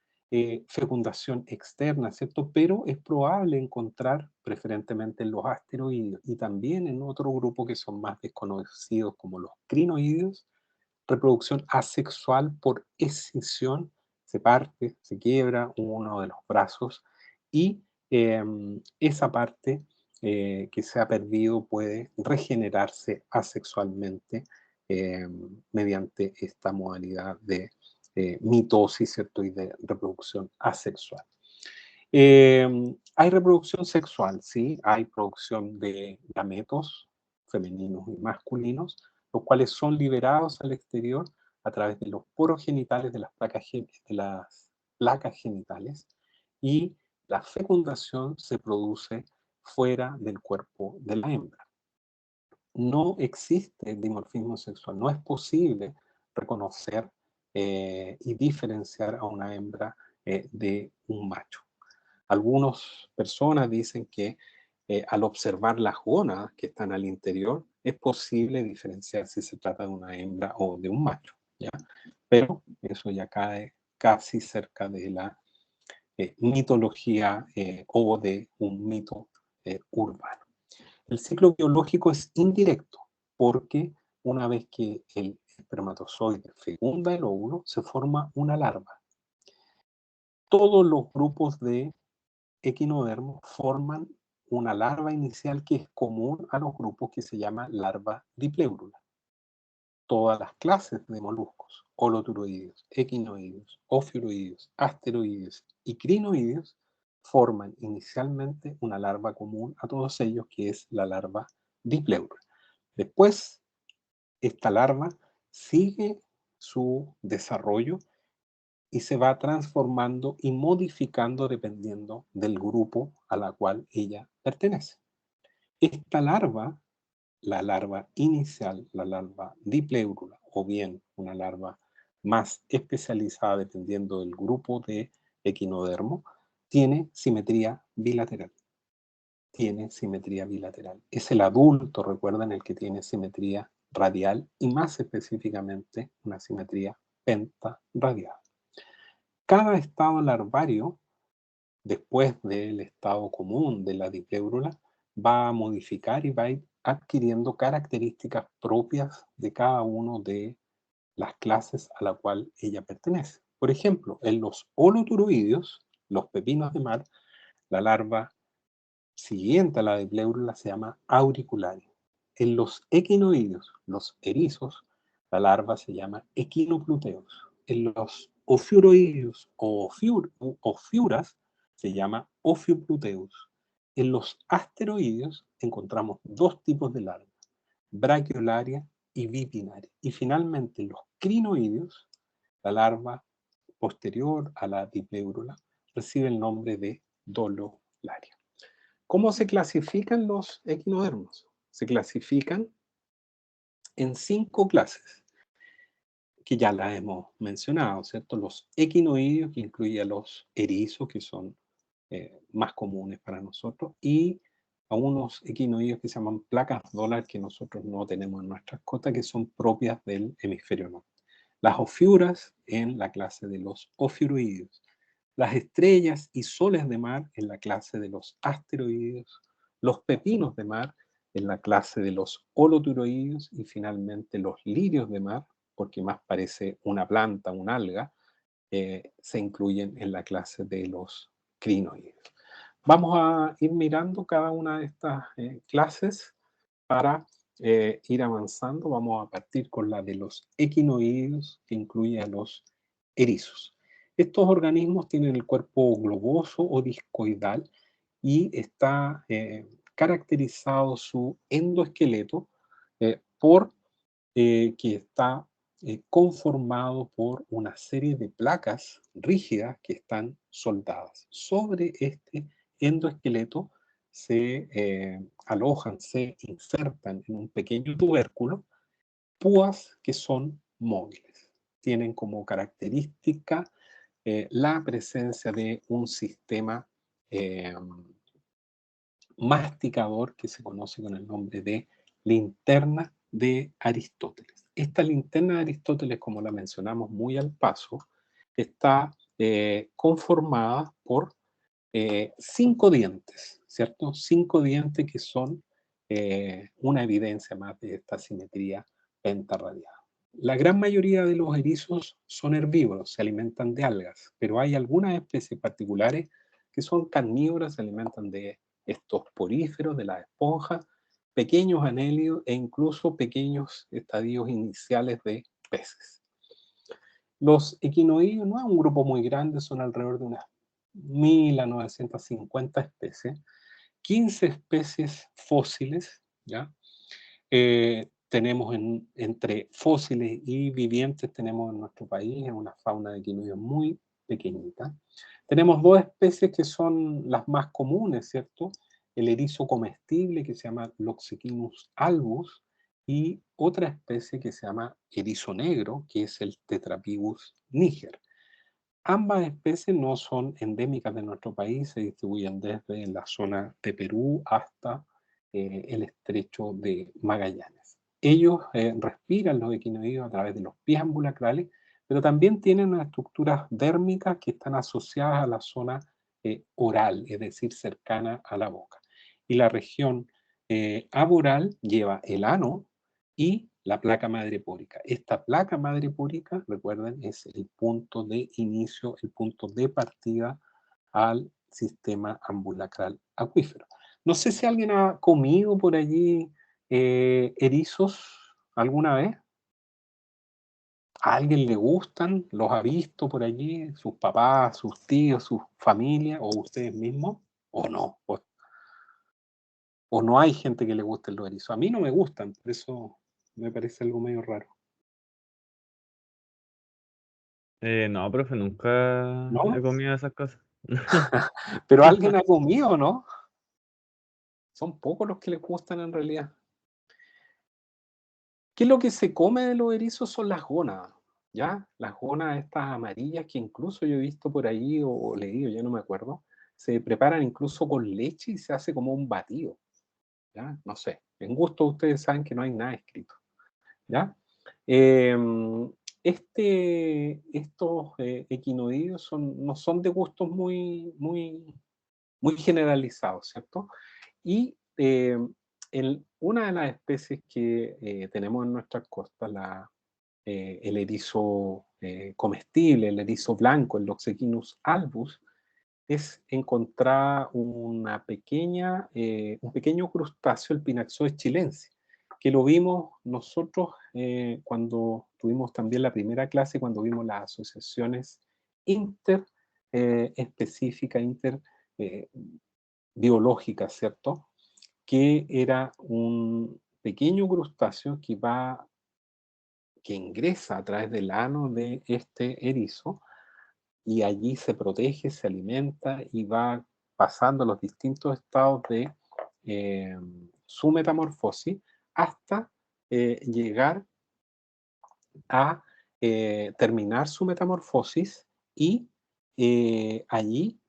fecundación externa, ¿cierto? Pero es probable encontrar, preferentemente en los asteroides y también en otro grupo que son más desconocidos como los crinoideos, reproducción asexual por escisión. Se parte, se quiebra uno de los brazos y esa parte que se ha perdido puede regenerarse asexualmente mediante esta modalidad de mitosis, ¿cierto? Y de reproducción asexual. Hay reproducción sexual, ¿sí? Hay producción de gametos femeninos y masculinos, los cuales son liberados al exterior a través de los poros genitales de las placas genitales, y la fecundación se produce fuera del cuerpo de la hembra. No existe dimorfismo sexual, no es posible reconocer y diferenciar a una hembra de un macho. Algunas personas dicen que al observar las gónadas que están al interior es posible diferenciar si se trata de una hembra o de un macho, ¿ya? Pero eso ya cae casi cerca de la mitología o de un mito urbano. El ciclo biológico es indirecto porque una vez que el espermatozoide fecunda el óvulo, se forma una larva. Todos los grupos de equinodermos forman una larva inicial que es común a los grupos que se llama larva dipleurula. Todas las clases de moluscos, holoturoideos, equinoideos, ofiuroideos, asteroideos y crinoideos forman inicialmente una larva común a todos ellos, que es la larva dipleurula. Después, esta larva sigue su desarrollo y se va transformando y modificando dependiendo del grupo a la cual ella pertenece. Esta larva, la larva inicial, la larva dipleurula, o bien una larva más especializada dependiendo del grupo de equinodermo, tiene simetría bilateral. Tiene simetría bilateral. Es el adulto, recuerden, el que tiene simetría radial y más específicamente una simetría pentaradial. Cada estado larvario, después del estado común de la dipleurula, va a modificar y va a ir adquiriendo características propias de cada uno de las clases a la cual ella pertenece. Por ejemplo, en los holoturoideos, los pepinos de mar, la larva siguiente a la dipleurula se llama auricularia. En los equinoideos, los erizos, la larva se llama equinopluteus. En los ofiuroideos o ofiuras se llama ofiopluteus. En los asteroideos encontramos dos tipos de larva, brachiolaria y bipinaria. Y finalmente en los crinoideos, la larva posterior a la dipleurula recibe el nombre de dololaria. ¿Cómo se clasifican los equinodermos? Se clasifican en 5 clases, que ya las hemos mencionado, ¿cierto? Los equinoideos, que incluye a los erizos, que son más comunes para nosotros, y a unos equinoideos que se llaman placas dólar, que nosotros no tenemos en nuestras costas, que son propias del hemisferio norte. Las ofiuras en la clase de los ofiuroideos. Las estrellas y soles de mar en la clase de los asteroideos, los pepinos de mar en la clase de los holoturoideos y finalmente los lirios de mar, porque más parece una planta, una alga, se incluyen en la clase de los crinoideos. Vamos a ir mirando cada una de estas clases para ir avanzando. Vamos a partir con la de los equinoideos, que incluye a los erizos. Estos organismos tienen el cuerpo globoso o discoidal y está caracterizado su endoesqueleto por que está conformado por una serie de placas rígidas que están soldadas. Sobre este endoesqueleto se alojan, se insertan en un pequeño tubérculo púas que son móviles. Tienen como característica la presencia de un sistema masticador que se conoce con el nombre de linterna de Aristóteles. Esta linterna de Aristóteles, como la mencionamos muy al paso, está conformada por 5 dientes, ¿cierto? 5 dientes que son una evidencia más de esta simetría pentarradiada. La gran mayoría de los erizos son herbívoros, se alimentan de algas, pero hay algunas especies particulares que son carnívoras, se alimentan de estos poríferos, de las esponjas, pequeños anélidos e incluso pequeños estadios iniciales de peces. Los equinoideos no es un grupo muy grande, son alrededor de unas 1000 a 950 especies, 15 especies fósiles, ¿ya? Tenemos entre fósiles y vivientes, tenemos en nuestro país una fauna de equinoideos muy pequeñita. Tenemos 2 especies que son las más comunes, ¿cierto? El erizo comestible, que se llama Loxichinus albus, y otra especie que se llama erizo negro, que es el Tetrapibus niger. Ambas especies no son endémicas de nuestro país, se distribuyen desde la zona de Perú hasta el estrecho de Magallanes. Ellos respiran los equinoideos a través de los pies ambulacrales, pero también tienen unas estructuras dérmicas que están asociadas a la zona oral, es decir, cercana a la boca. Y la región aboral lleva el ano y la placa madrepórica. Esta placa madrepórica, recuerden, es el punto de inicio, el punto de partida al sistema ambulacral acuífero. No sé si alguien ha comido por allí erizos alguna vez. ¿A alguien le gustan? ¿Los ha visto por allí? ¿Sus papás, sus tíos, sus familias o ustedes mismos? ¿O no? ¿O no hay gente que le guste los erizos? A mí no me gustan, por eso me parece algo medio raro. No, profe, nunca ¿No? he comido esas cosas. Pero alguien ha comido, ¿no? Son pocos los que les gustan en realidad. ¿Qué es lo que se come de los erizos? Son las gónadas, ¿ya? Las gónadas estas amarillas que incluso yo he visto por ahí o leído, ya no me acuerdo, se preparan incluso con leche y se hace como un batido, ¿ya? No sé, en gusto ustedes saben que no hay nada escrito, ¿ya? Estos equinoideos no son de gustos muy generalizados, ¿cierto? Y una de las especies que tenemos en nuestras costas, el erizo comestible, el erizo blanco, el Loxichinus albus, es encontrar un pequeño crustáceo, el Pinaxodes chilense, que lo vimos nosotros cuando tuvimos también la primera clase, cuando vimos las asociaciones interespecíficas, biológicas, ¿cierto? Que era un pequeño crustáceo que ingresa a través del ano de este erizo y allí se protege, se alimenta y va pasando los distintos estados de su metamorfosis hasta llegar a terminar su metamorfosis y allí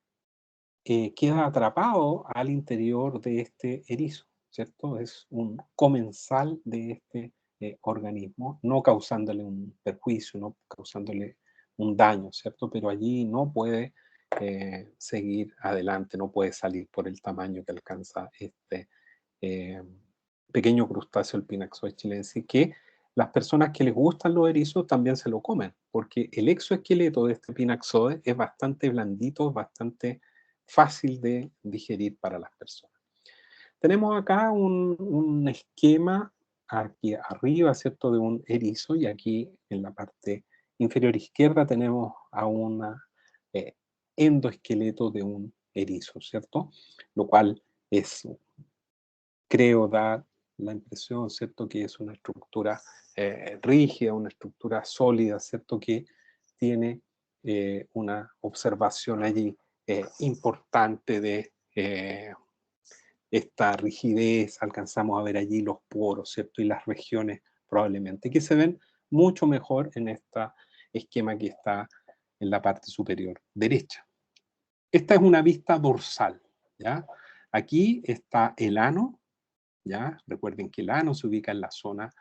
queda atrapado al interior de este erizo, ¿cierto? Es un comensal de este organismo, no causándole un perjuicio, no causándole un daño, ¿cierto? Pero allí no puede seguir adelante, no puede salir por el tamaño que alcanza este eh, pequeño crustáceo, el Pinaxodes chilensis, que las personas que les gustan los erizos también se lo comen, porque el exoesqueleto de este Pinaxodes es bastante blandito, bastante fácil de digerir para las personas. Tenemos acá un esquema aquí arriba, ¿cierto?, de un erizo, y aquí en la parte inferior izquierda tenemos a un endoesqueleto de un erizo, ¿cierto? Lo cual es, creo, da la impresión, ¿cierto? Que es una estructura rígida, una estructura sólida, ¿cierto? Que tiene una observación allí importante de esta rigidez, alcanzamos a ver allí los poros, ¿cierto? Y las regiones probablemente, que se ven mucho mejor en este esquema que está en la parte superior derecha. Esta es una vista dorsal, ¿ya? Aquí está el ano, ¿ya? Recuerden que el ano se ubica en la zona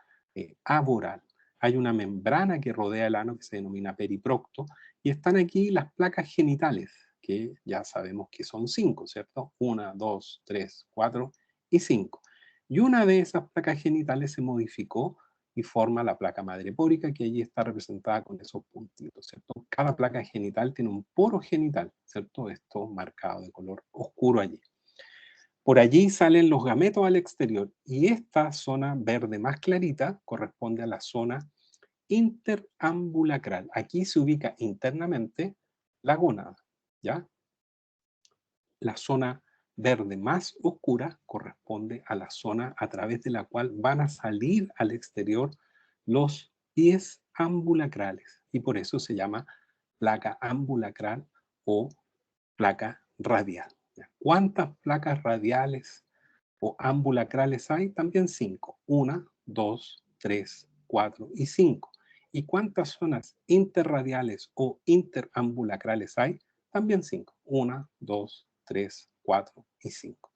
aboral. Hay una membrana que rodea el ano que se denomina periprocto, y están aquí las placas genitales, que ya sabemos que son 5, ¿cierto? 1, 2, 3, 4 y 5. Y una de esas placas genitales se modificó y forma la placa madrepórica, que allí está representada con esos puntitos, ¿cierto? Cada placa genital tiene un poro genital, ¿cierto? Esto marcado de color oscuro allí. Por allí salen los gametos al exterior, y esta zona verde más clarita corresponde a la zona interambulacral. Aquí se ubica internamente la gónada, ¿ya? La zona verde más oscura corresponde a la zona a través de la cual van a salir al exterior los pies ambulacrales, y por eso se llama placa ambulacral o placa radial. ¿Cuántas placas radiales o ambulacrales hay? También 5. 1, 2, 3, 4 y 5. ¿Y cuántas zonas interradiales o interambulacrales hay? También 5. 1, 2, 3, 4 y 5.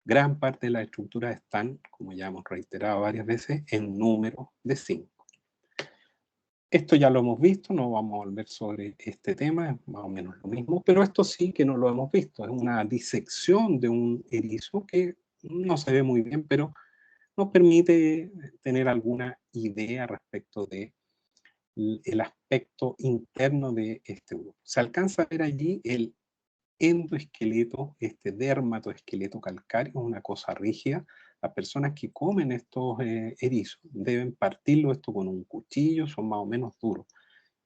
Gran parte de las estructuras están, como ya hemos reiterado varias veces, en número de 5. Esto ya lo hemos visto, no vamos a volver sobre este tema, es más o menos lo mismo, pero esto sí que no lo hemos visto. Es una disección de un erizo que no se ve muy bien, pero nos permite tener alguna idea respecto de el aspecto interno de este grupo. Se alcanza a ver allí el endoesqueleto, este dermatoesqueleto calcáreo, es una cosa rígida. Las personas que comen estos erizos deben partirlo esto con un cuchillo, son más o menos duros,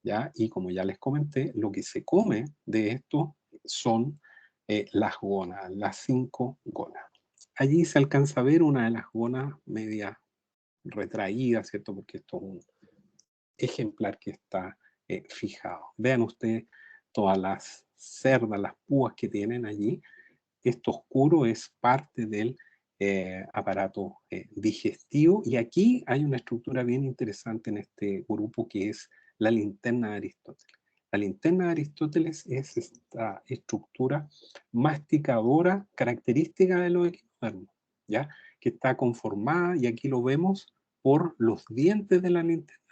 ¿ya? Y como ya les comenté, lo que se come de esto son las gónadas, las 5 gónadas. Allí se alcanza a ver una de las gónadas media retraída, ¿cierto? Porque esto es un ejemplar que está fijado. Vean ustedes todas las cerdas, las púas que tienen allí. Esto oscuro es parte del aparato digestivo, y aquí hay una estructura bien interesante en este grupo que es la linterna de Aristóteles. La linterna de Aristóteles es esta estructura masticadora característica de los equinodermos, ¿ya? Que está conformada, y aquí lo vemos, por los dientes de la linterna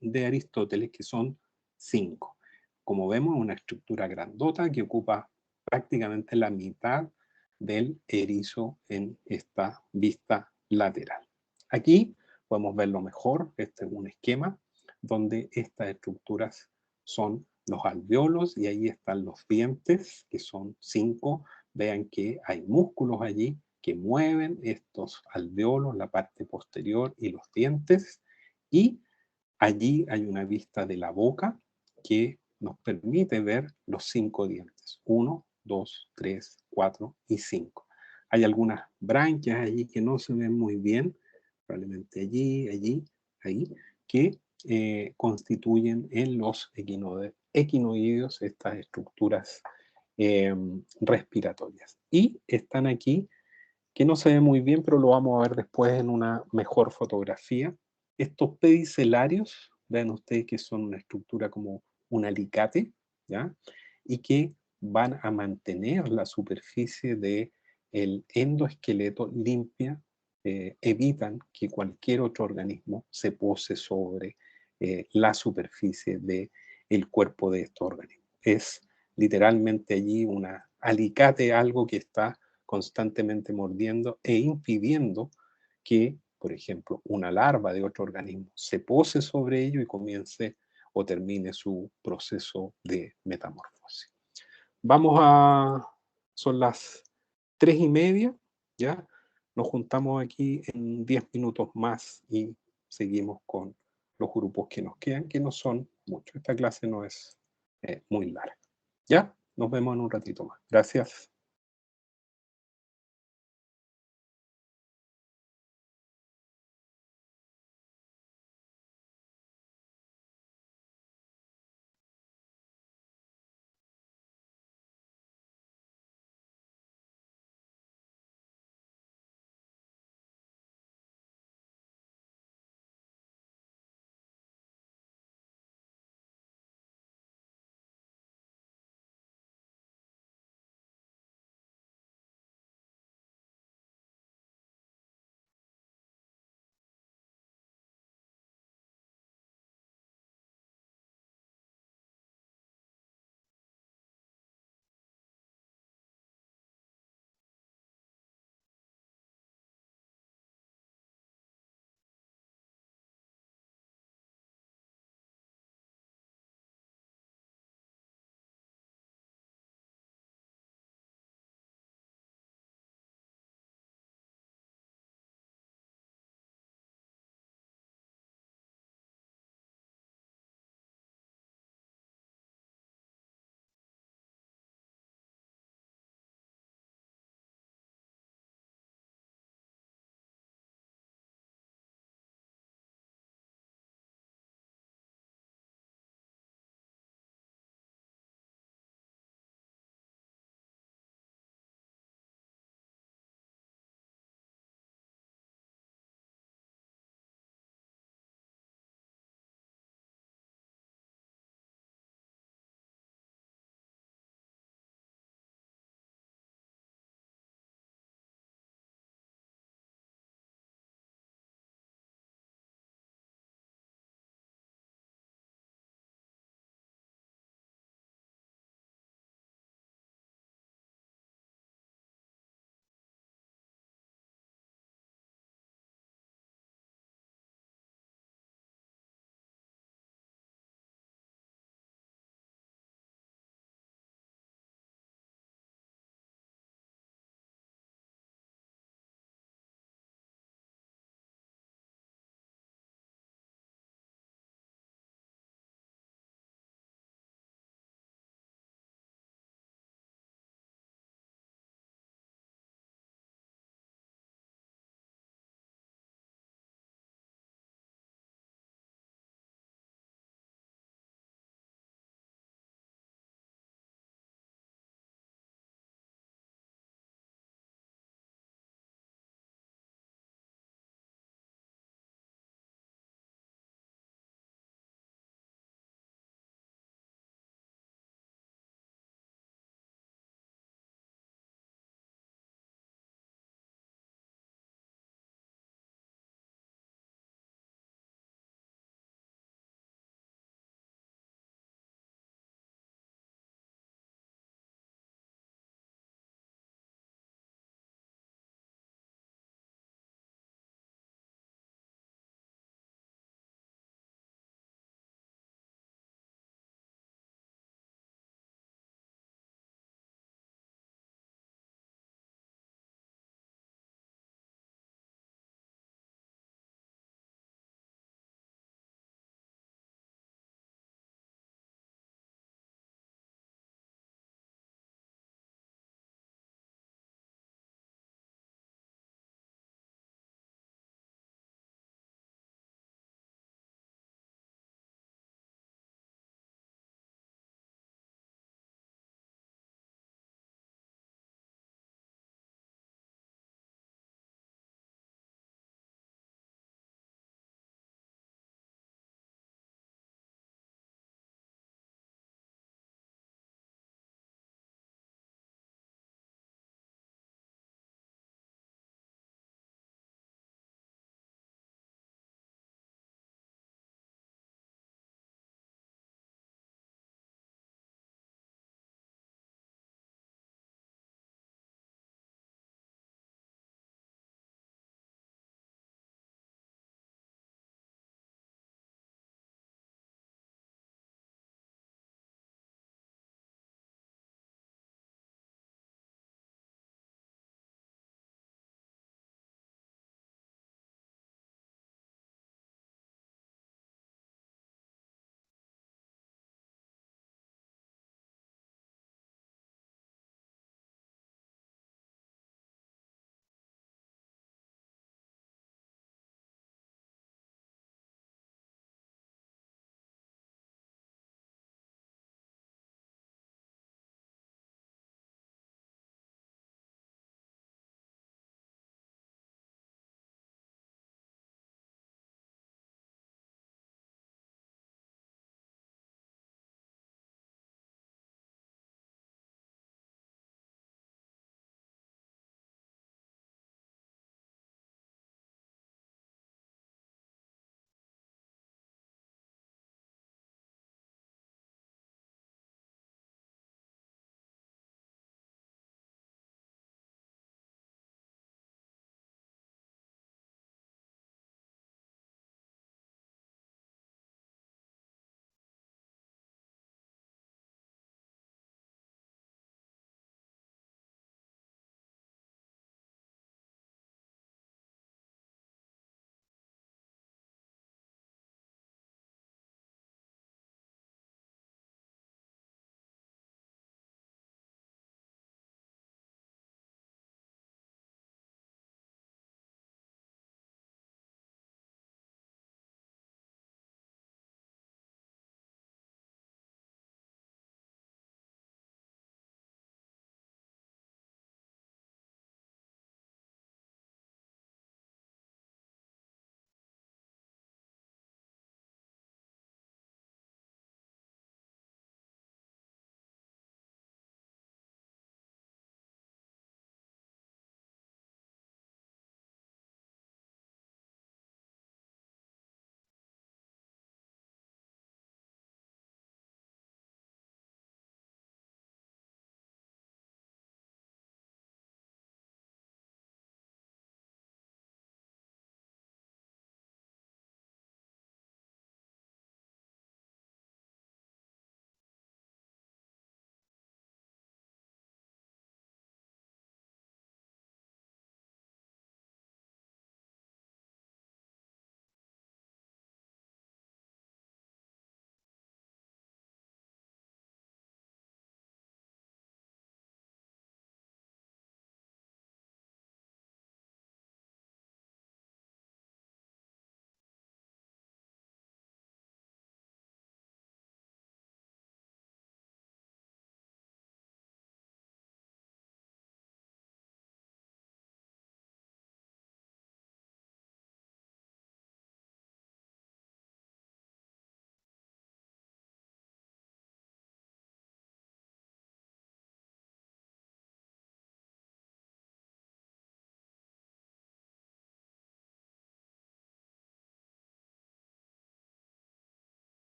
de Aristóteles, que son 5. Como vemos, una estructura grandota que ocupa prácticamente la mitad del erizo en esta vista lateral. Aquí podemos verlo mejor. Este es un esquema donde estas estructuras son los alvéolos, y ahí están los dientes, que son 5. Vean que hay músculos allí que mueven estos alvéolos, la parte posterior y los dientes, y allí hay una vista de la boca que nos permite ver los 5 dientes. 1, 2, 3, 4 y 5. Hay algunas branquias allí que no se ven muy bien, probablemente allí, ahí, que constituyen en los equinoideos estas estructuras respiratorias. Y están aquí, que no se ve muy bien, pero lo vamos a ver después en una mejor fotografía. Estos pedicelarios, vean ustedes que son una estructura como un alicate, ¿ya? Y que van a mantener la superficie del endoesqueleto limpia, evitan que cualquier otro organismo se pose sobre la superficie del cuerpo de estos organismos. Es literalmente allí un alicate, algo que está constantemente mordiendo e impidiendo que, por ejemplo, una larva de otro organismo se pose sobre ello y comience o termine su proceso de metamorfosis. Son las 3:30, ¿ya? Nos juntamos aquí en 10 minutos más y seguimos con los grupos que nos quedan, que no son muchos. Esta clase no es muy larga. ¿Ya? Nos vemos en un ratito más. Gracias.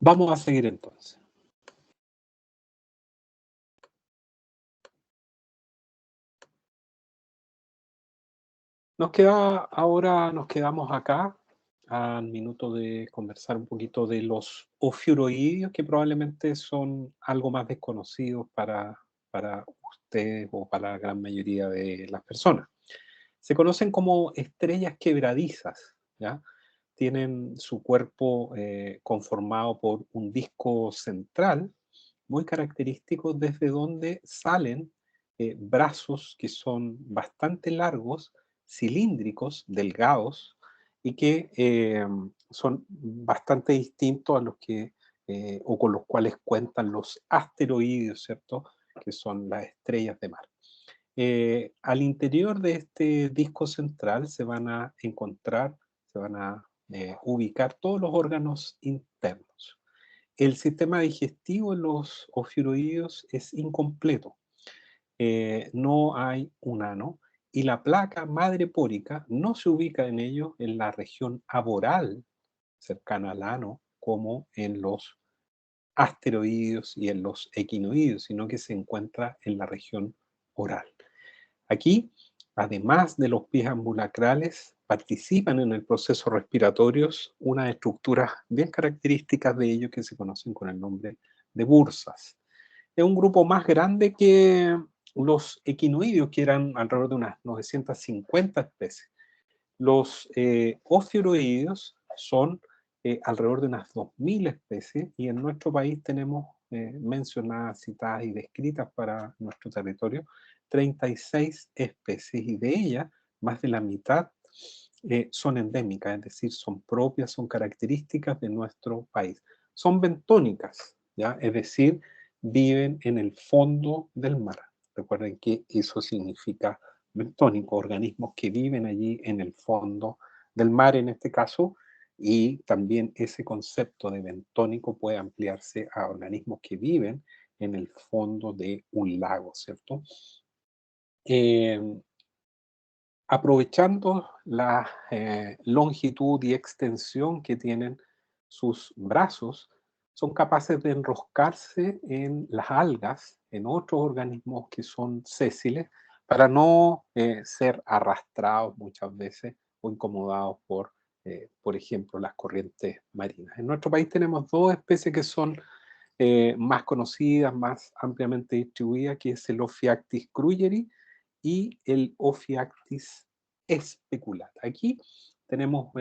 Vamos a seguir entonces. Ahora nos quedamos acá al minuto de conversar un poquito de los ofiuroideos, que probablemente son algo más desconocidos para ustedes o para la gran mayoría de las personas. Se conocen como estrellas quebradizas, ¿ya? Tienen su cuerpo conformado por un disco central muy característico desde donde salen brazos que son bastante largos, cilíndricos, delgados y que son bastante distintos a los que o con los cuales cuentan los asteroides, ¿cierto? Que son las estrellas de mar. Al interior de este disco central se van a encontrar, se van a ubicar todos los órganos internos. El sistema digestivo en los ofiuroideos es incompleto. No hay un ano y la placa madre pórica no se ubica en ellos en la región aboral cercana al ano como en los asteroideos y en los equinoideos, sino que se encuentra en la región oral. Aquí, además de los pies ambulacrales, participan en el proceso respiratorio unas estructuras bien características de ellos que se conocen con el nombre de bursas. Es un grupo más grande que los equinoideos, que eran alrededor de unas 950 especies. Los ofiuroideos son alrededor de unas 2000 especies y en nuestro país tenemos mencionadas, citadas y descritas para nuestro territorio 36 especies y de ellas más de la mitad son endémicas, es decir, son propias, son características de nuestro país. Son bentónicas, ¿ya? Es decir, viven en el fondo del mar. Recuerden que eso significa bentónico, organismos que viven allí en el fondo del mar en este caso, y también ese concepto de bentónico puede ampliarse a organismos que viven en el fondo de un lago, ¿cierto? Aprovechando la longitud y extensión que tienen sus brazos, son capaces de enroscarse en las algas, en otros organismos que son sésiles, para no ser arrastrados muchas veces o incomodados por ejemplo, las corrientes marinas. En nuestro país tenemos dos especies que son más conocidas, más ampliamente distribuidas, que es el Ophiactis cruyeri y el Ophiactis speculata. Aquí tenemos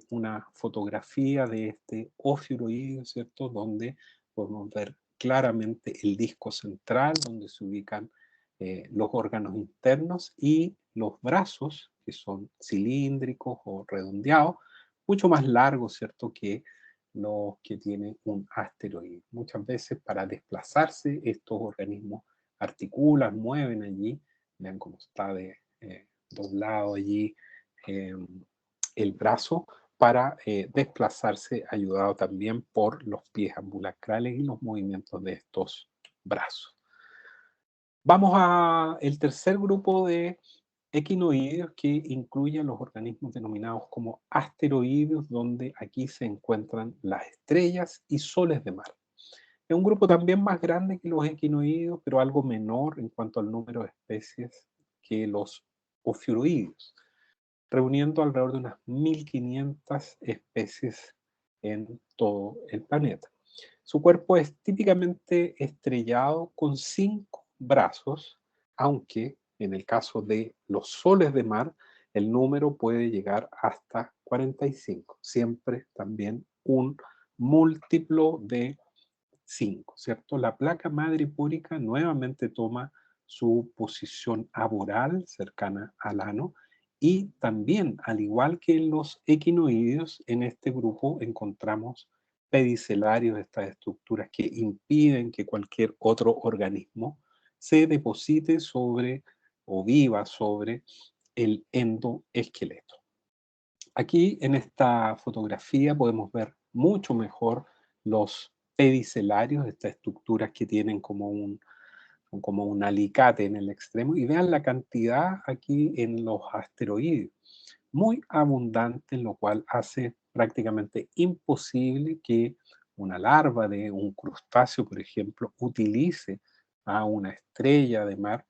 una fotografía de este ofiuroideo, ¿cierto? Donde podemos ver claramente el disco central, donde se ubican los órganos internos y los brazos, que son cilíndricos o redondeados, mucho más largos, ¿cierto? Que los que tienen un asteroide. Muchas veces para desplazarse estos organismos articulan, mueven allí, vean cómo está doblado allí el brazo para desplazarse, ayudado también por los pies ambulacrales y los movimientos de estos brazos. Vamos al tercer grupo de equinoideos, que incluyen los organismos denominados como asteroideos, donde aquí se encuentran las estrellas y soles de mar. Es un grupo también más grande que los equinoideos, pero algo menor en cuanto al número de especies que los ofiuroideos, reuniendo alrededor de unas 1500 especies en todo el planeta. Su cuerpo es típicamente estrellado con 5 brazos, aunque en el caso de los soles de mar, el número puede llegar hasta 45, siempre también un múltiplo de 5, ¿cierto? La placa madre pórica nuevamente toma su posición aboral cercana al ano y también, al igual que en los equinoideos, en este grupo encontramos pedicelarios, estas estructuras que impiden que cualquier otro organismo se deposite sobre o viva sobre el endoesqueleto. Aquí en esta fotografía podemos ver mucho mejor los pedicelarios, estas estructuras que tienen como un alicate en el extremo, y vean la cantidad aquí en los asteroides, muy abundante, lo cual hace prácticamente imposible que una larva de un crustáceo, por ejemplo, utilice a una estrella de mar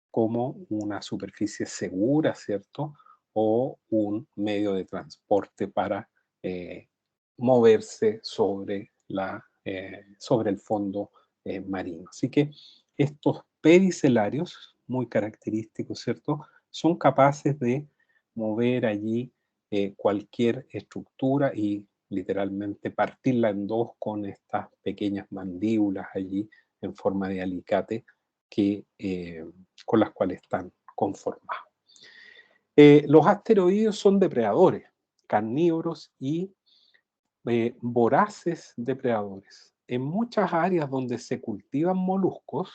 como una superficie segura, ¿cierto? O un medio de transporte para moverse sobre el fondo marino. Así que estos pedicelarios, muy característicos, ¿cierto? Son capaces de mover allí cualquier estructura y literalmente partirla en dos con estas pequeñas mandíbulas allí en forma de alicate con las cuales están conformados. Los asteroides son depredadores, carnívoros y voraces depredadores. En muchas áreas donde se cultivan moluscos,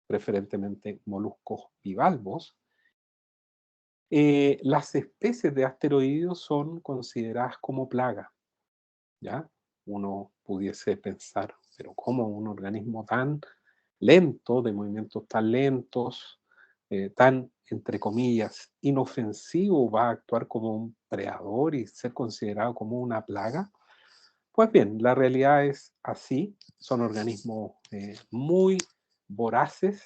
preferentemente moluscos bivalvos, las especies de asteroides son consideradas como plaga, ¿ya? Uno pudiese pensar, pero ¿cómo un organismo tan lento, de movimientos tan lentos, tan, entre comillas, inofensivo, va a actuar como un predador y ser considerado como una plaga? Pues bien, la realidad es así, son organismos muy voraces.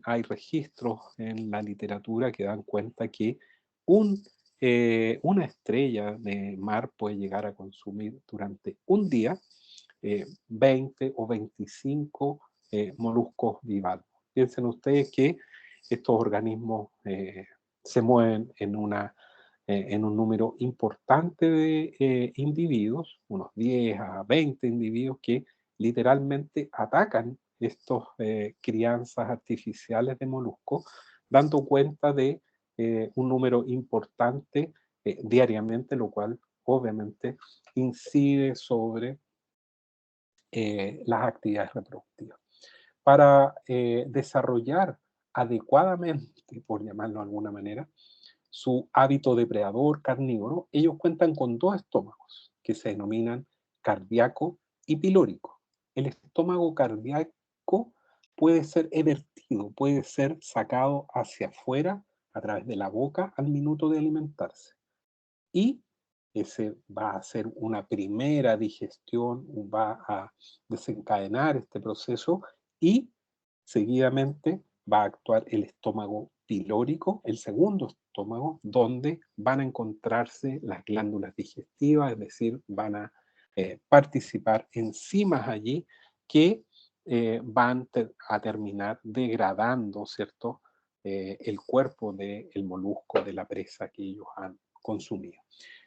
Hay registros en la literatura que dan cuenta que una estrella de mar puede llegar a consumir durante un día 20 o 25 moluscos bivalvos. Piensen ustedes que estos organismos se mueven en un número importante de individuos, unos 10 a 20 individuos que literalmente atacan estas crianzas artificiales de moluscos, dando cuenta de un número importante diariamente, lo cual obviamente incide sobre las actividades reproductivas. Para desarrollar adecuadamente, por llamarlo de alguna manera, su hábito depredador carnívoro, ellos cuentan con dos estómagos que se denominan cardíaco y pilórico. El estómago cardíaco puede ser evertido, puede ser sacado hacia afuera a través de la boca al minuto de alimentarse. Y ese va a ser una primera digestión, va a desencadenar este proceso y seguidamente va a actuar el estómago pilórico, el segundo estómago, donde van a encontrarse las glándulas digestivas, es decir, van a participar enzimas allí que van a terminar degradando, ¿cierto?, el cuerpo del molusco, de la presa que ellos han consumido.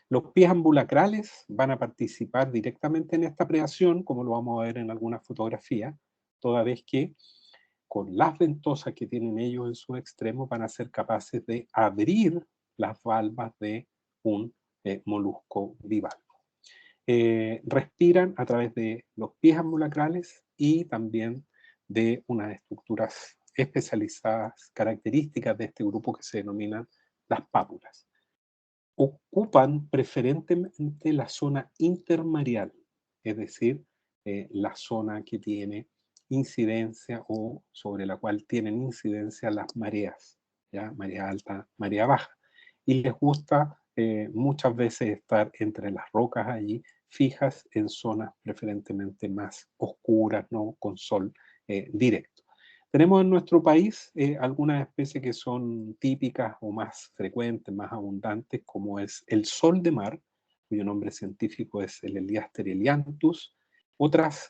Los pies ambulacrales van a participar directamente en esta predación, como lo vamos a ver en algunas fotografías, toda vez que con las ventosas que tienen ellos en sus extremos van a ser capaces de abrir las valvas de un molusco bivalvo. Respiran a través de los pies ambulacrales y también de unas estructuras especializadas, características de este grupo que se denominan las pápulas. Ocupan preferentemente la zona intermareal, es decir, la zona que tiene incidencia o sobre la cual tienen incidencia las mareas, ¿ya? Marea alta, marea baja. Y les gusta muchas veces estar entre las rocas allí, fijas en zonas preferentemente más oscuras, ¿no?, con sol directo. Tenemos en nuestro país algunas especies que son típicas o más frecuentes, más abundantes, como es el sol de mar, cuyo nombre científico es el Heliaster helianthus. Otras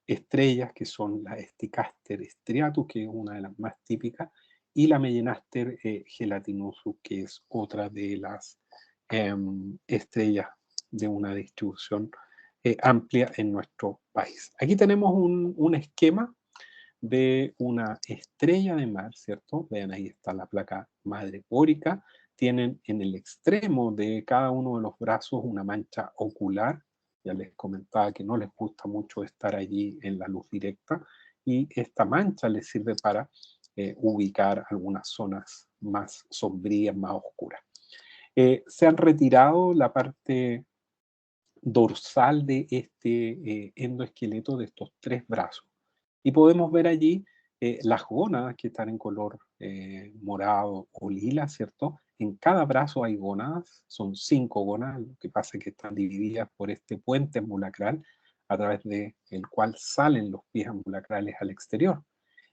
estrellas que son la Esticaster striatus, que es una de las más típicas, y la Melanaster gelatinosus, que es otra de las estrellas de una distribución amplia en nuestro país. Aquí tenemos un esquema de una estrella de mar, ¿cierto? Vean, ahí está la placa madre pórica. Tienen en el extremo de cada uno de los brazos una mancha ocular. Ya les comentaba que no les gusta mucho estar allí en la luz directa y esta mancha les sirve para ubicar algunas zonas más sombrías, más oscuras. Se han retirado la parte dorsal de este endoesqueleto de estos tres brazos. Y podemos ver allí las gónadas que están en color morado o lila, ¿cierto? en cada brazo hay gónadas, son 5 gónadas, lo que pasa es que están divididas por este puente ambulacral a través del cual salen los pies ambulacrales al exterior.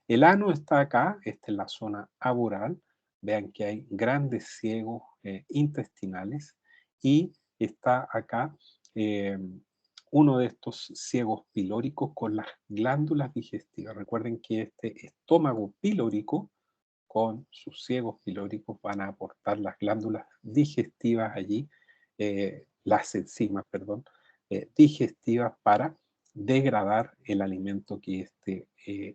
El ano está acá, esta es la zona aboral. Vean que hay grandes ciegos intestinales y está acá uno de estos ciegos pilóricos con las glándulas digestivas. Recuerden que este estómago pilórico con sus ciegos pilóricos van a aportar las glándulas digestivas allí, las enzimas, perdón, digestivas para degradar el alimento que este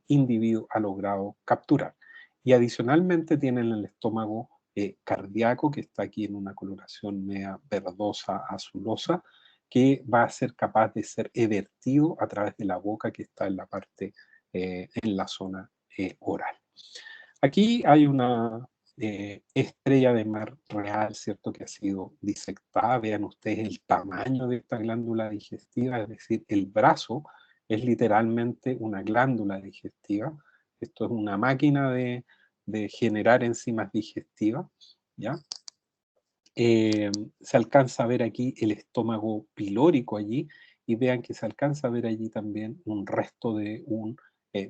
individuo ha logrado capturar. Y adicionalmente tienen el estómago cardíaco, que está aquí en una coloración media verdosa, azulosa, que va a ser capaz de ser evertido a través de la boca que está en la parte, en la zona oral. Aquí hay una estrella de mar real, ¿cierto? Que ha sido disectada. Vean ustedes el tamaño de esta glándula digestiva, es decir, el brazo es literalmente una glándula digestiva. Esto es una máquina de generar enzimas digestivas, ¿ya? Se alcanza a ver aquí el estómago pilórico allí, y vean que se alcanza a ver allí también un resto de un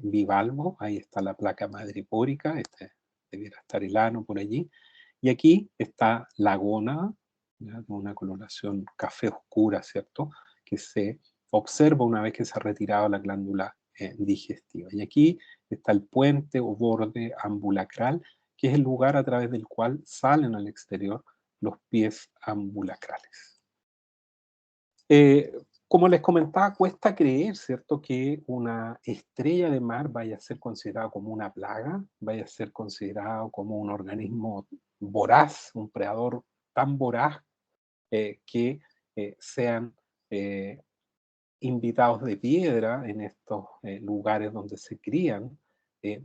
bivalvo. Ahí está la placa madrepórica, este debiera estar el ano por allí, y aquí está la gónada, ¿ya? Con una coloración café oscura, ¿cierto? Que se observa una vez que se ha retirado la glándula digestiva. Y aquí está el puente o borde ambulacral, que es el lugar a través del cual salen al exterior los pies ambulacrales. Como les comentaba, cuesta creer, ¿cierto?, que una estrella de mar vaya a ser considerada como una plaga, vaya a ser considerado como un organismo voraz, un predador tan voraz que sean invitados de piedra en estos lugares donde se crían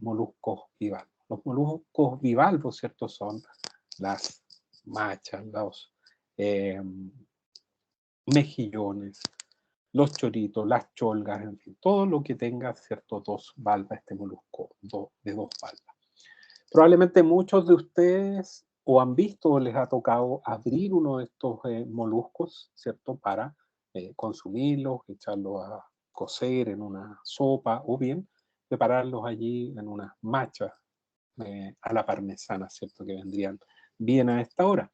moluscos bivalvos. Los moluscos bivalvos, ¿cierto?, son las machas, los mejillones, los choritos, las cholgas, en fin, todo lo que tenga, ¿cierto?, dos valvas, este molusco de dos valvas. Probablemente muchos de ustedes o han visto o les ha tocado abrir uno de estos moluscos, ¿cierto?, para consumirlos, echarlos a cocer en una sopa o bien prepararlos allí en unas machas a la parmesana, ¿cierto?, que vendrían bien a esta hora.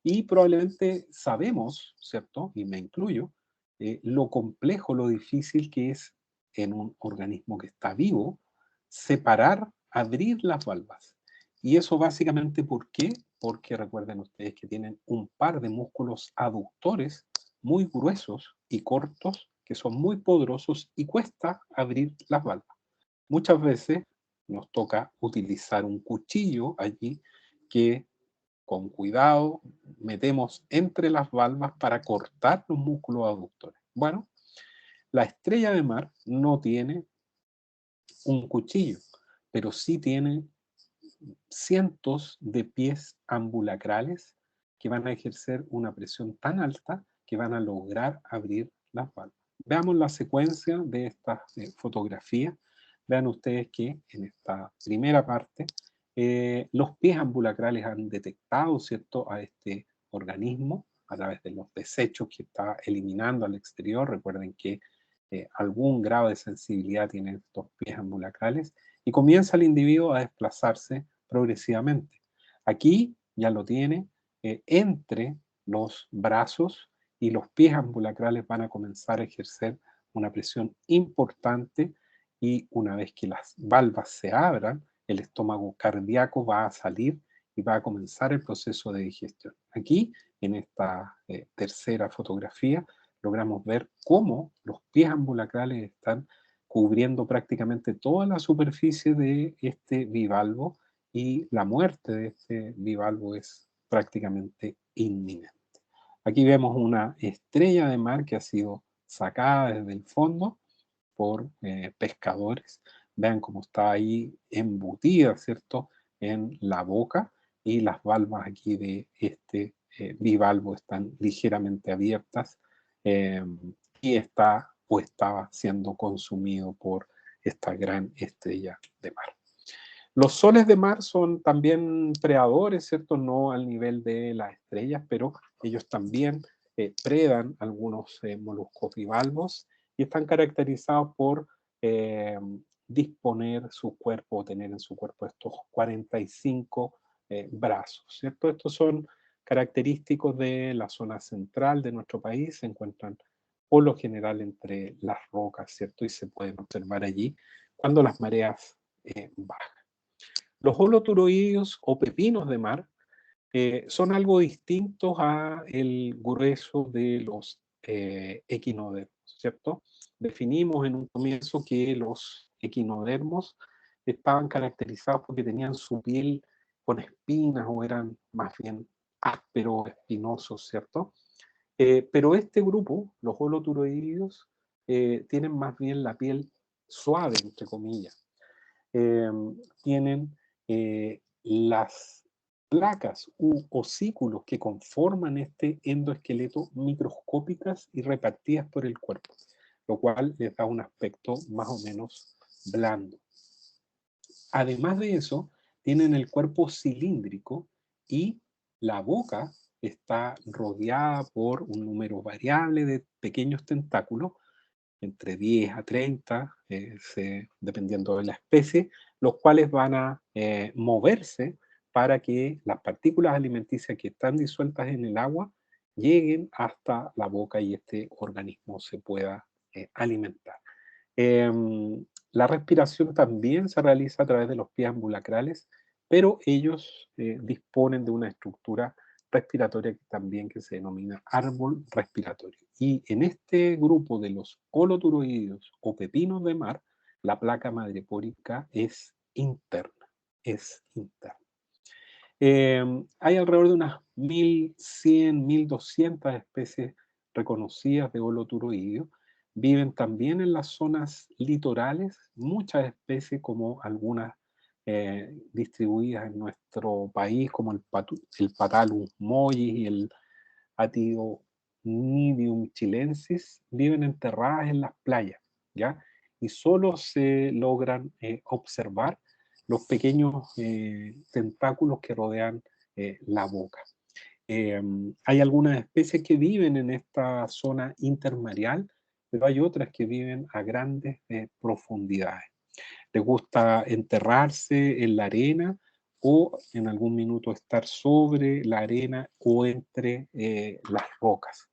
Y probablemente sabemos, ¿cierto?, y me incluyo, lo complejo, lo difícil que es en un organismo que está vivo separar, abrir las valvas. Y eso básicamente, ¿por qué? Porque recuerden ustedes que tienen un par de músculos aductores muy gruesos y cortos que son muy poderosos y cuesta abrir las valvas. Muchas veces nos toca utilizar un cuchillo allí que con cuidado metemos entre las valvas para cortar los músculos aductores. Bueno, la estrella de mar no tiene un cuchillo, pero sí tiene cientos de pies ambulacrales que van a ejercer una presión tan alta que van a lograr abrir las valvas. Veamos la secuencia de estas fotografías. Vean ustedes que en esta primera parte los pies ambulacrales han detectado, ¿cierto?, a este organismo a través de los desechos que está eliminando al exterior. Recuerden que algún grado de sensibilidad tienen estos pies ambulacrales y comienza el individuo a desplazarse progresivamente. Aquí ya lo tiene entre los brazos, y los pies ambulacrales van a comenzar a ejercer una presión importante, y una vez que las valvas se abran, el estómago cardíaco va a salir y va a comenzar el proceso de digestión. Aquí, en esta tercera fotografía, logramos ver cómo los pies ambulacrales están cubriendo prácticamente toda la superficie de este bivalvo, y la muerte de este bivalvo es prácticamente inminente. Aquí vemos una estrella de mar que ha sido sacada desde el fondo por pescadores. Vean cómo está ahí embutida, ¿cierto?, en la boca, y las valvas aquí de este bivalvo están ligeramente abiertas y está o estaba siendo consumido por esta gran estrella de mar. Los soles de mar son también predadores, ¿cierto? No al nivel de las estrellas, pero ellos también predan algunos moluscos bivalvos y están caracterizados por disponer su cuerpo, tener en su cuerpo estos 45 brazos, ¿cierto? Estos son característicos de la zona central de nuestro país, se encuentran por lo general entre las rocas, ¿cierto? Y se pueden observar allí cuando las mareas bajan. Los holoturoideos o pepinos de mar son algo distintos a el grueso de los equinodermos, ¿cierto? Definimos en un comienzo que los equinodermos estaban caracterizados porque tenían su piel con espinas o eran más bien ásperos, espinosos, ¿cierto? Pero este grupo, los holoturoideos, tienen más bien la piel suave, entre comillas. Tienen las placas u osículos que conforman este endoesqueleto microscópicas y repartidas por el cuerpo, lo cual les da un aspecto más o menos blando. Además de eso, tienen el cuerpo cilíndrico y la boca está rodeada por un número variable de pequeños tentáculos, entre 10 a 30, dependiendo de la especie, los cuales van a moverse para que las partículas alimenticias que están disueltas en el agua lleguen hasta la boca y este organismo se pueda alimentar. La respiración también se realiza a través de los pies ambulacrales, pero ellos disponen de una estructura respiratoria también que se denomina árbol respiratorio. Y en este grupo de los holoturoideos o pepinos de mar, la placa madrepórica es interna, hay alrededor de unas 1100, 1200 especies reconocidas de holoturoideos. Viven también en las zonas litorales, muchas especies como algunas distribuidas en nuestro país, como el Patalus mollis y el Atidonidium chilensis, viven enterradas en las playas, ¿ya? Y solo se logran observar los pequeños tentáculos que rodean la boca. Hay algunas especies que viven en esta zona intermareal, pero hay otras que viven a grandes profundidades. Les gusta enterrarse en la arena o en algún minuto estar sobre la arena o entre las rocas.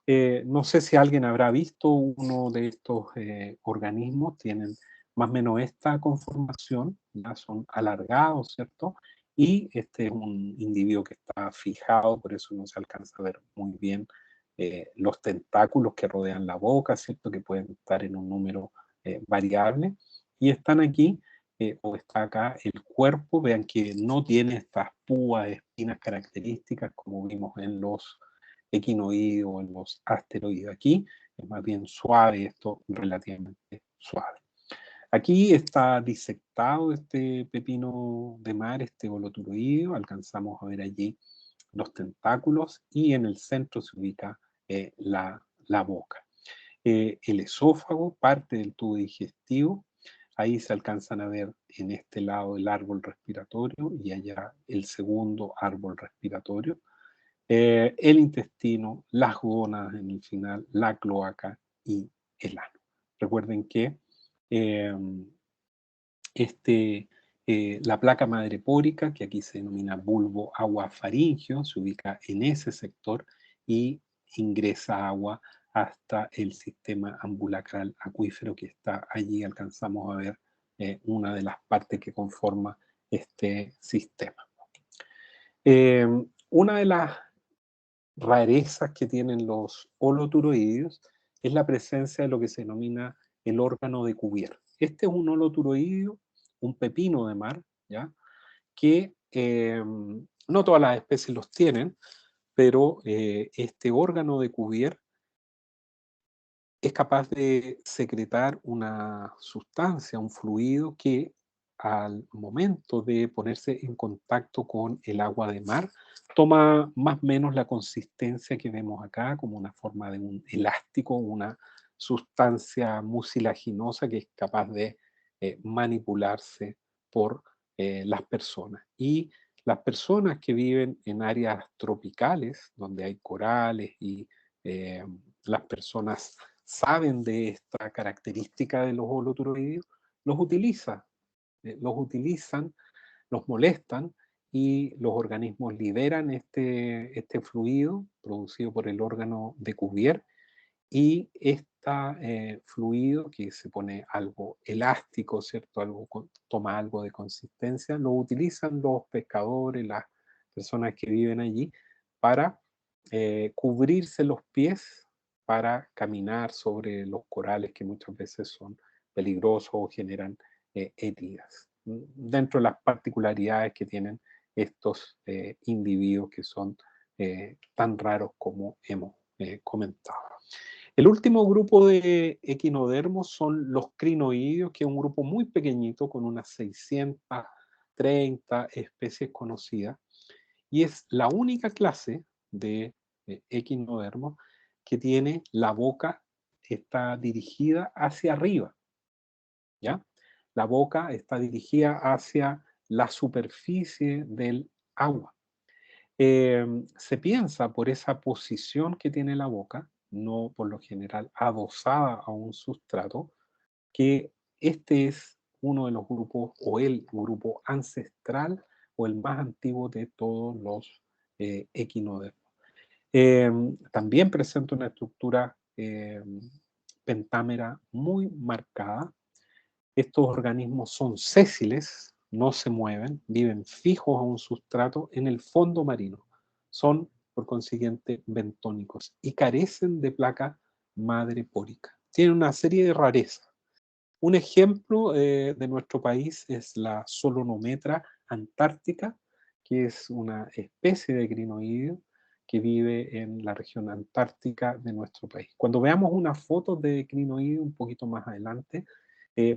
No sé si alguien habrá visto uno de estos organismos, tienen más o menos esta conformación, ya son alargados, ¿cierto? Y este es un individuo que está fijado, por eso no se alcanza a ver muy bien los tentáculos que rodean la boca, ¿cierto? Que pueden estar en un número variable. Y están aquí, o está acá el cuerpo, vean que no tiene estas púas, espinas características como vimos en los equinoides o en los asteroides. Aquí es más bien suave, esto relativamente suave. Aquí está disectado este pepino de mar, este holoturoideo, alcanzamos a ver allí los tentáculos y en el centro se ubica la boca. El esófago, parte del tubo digestivo, ahí se alcanzan a ver en este lado el árbol respiratorio y allá el segundo árbol respiratorio. El intestino, las gónadas en el final, la cloaca y el ano. Recuerden que la placa madrepórica, que aquí se denomina bulbo aguafaringio, se ubica en ese sector y ingresa agua hasta el sistema ambulacral acuífero que está allí. Alcanzamos a ver una de las partes que conforma este sistema. Una de las rarezas que tienen los holoturoideos es la presencia de lo que se denomina el órgano de Cuvier. Este es un holoturoideo, un pepino de mar, ¿ya? Que no todas las especies los tienen, pero este órgano de Cuvier es capaz de secretar una sustancia, un fluido que al momento de ponerse en contacto con el agua de mar, toma más o menos la consistencia que vemos acá, como una forma de un elástico, una sustancia mucilaginosa que es capaz de manipularse por las personas. Y las personas que viven en áreas tropicales, donde hay corales y las personas saben de esta característica de los holoturoideos, los utilizan, los molestan y los organismos liberan este fluido producido por el órgano de Cuvier, y este fluido, que se pone algo elástico, ¿cierto? Toma algo de consistencia, lo utilizan los pescadores, las personas que viven allí, para cubrirse los pies para caminar sobre los corales, que muchas veces son peligrosos o generan heridas. Dentro de las particularidades que tienen estos individuos que son tan raros como hemos comentado. El último grupo de equinodermos son los crinoideos, que es un grupo muy pequeñito con unas 630 especies conocidas, y es la única clase de equinodermos que tiene la boca, está dirigida hacia arriba, ¿ya? La boca está dirigida hacia la superficie del agua. Se piensa, por esa posición que tiene la boca, no por lo general adosada a un sustrato, que este es uno de los grupos, o el grupo ancestral o el más antiguo de todos los equinodermos. También presenta una estructura pentámera muy marcada. Estos organismos son sésiles, no se mueven, viven fijos a un sustrato en el fondo marino. Son, por consiguiente, bentónicos y carecen de placa madre pórica. Tienen una serie de rarezas. Un ejemplo de nuestro país es la Solonometra antártica, que es una especie de crinoideo que vive en la región antártica de nuestro país. Cuando veamos una foto de crinoideo un poquito más adelante,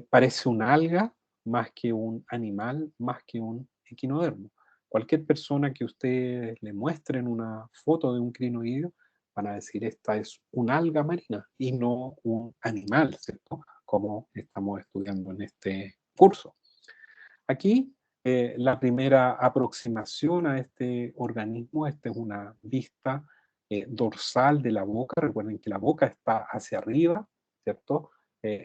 parece una alga más que un animal, más que un equinodermo. Cualquier persona que ustedes le muestren una foto de un crinoideo van a decir, esta es una alga marina y no un animal, ¿cierto? Como estamos estudiando en este curso. Aquí, la primera aproximación a este organismo, esta es una vista dorsal de la boca. Recuerden que la boca está hacia arriba, ¿cierto?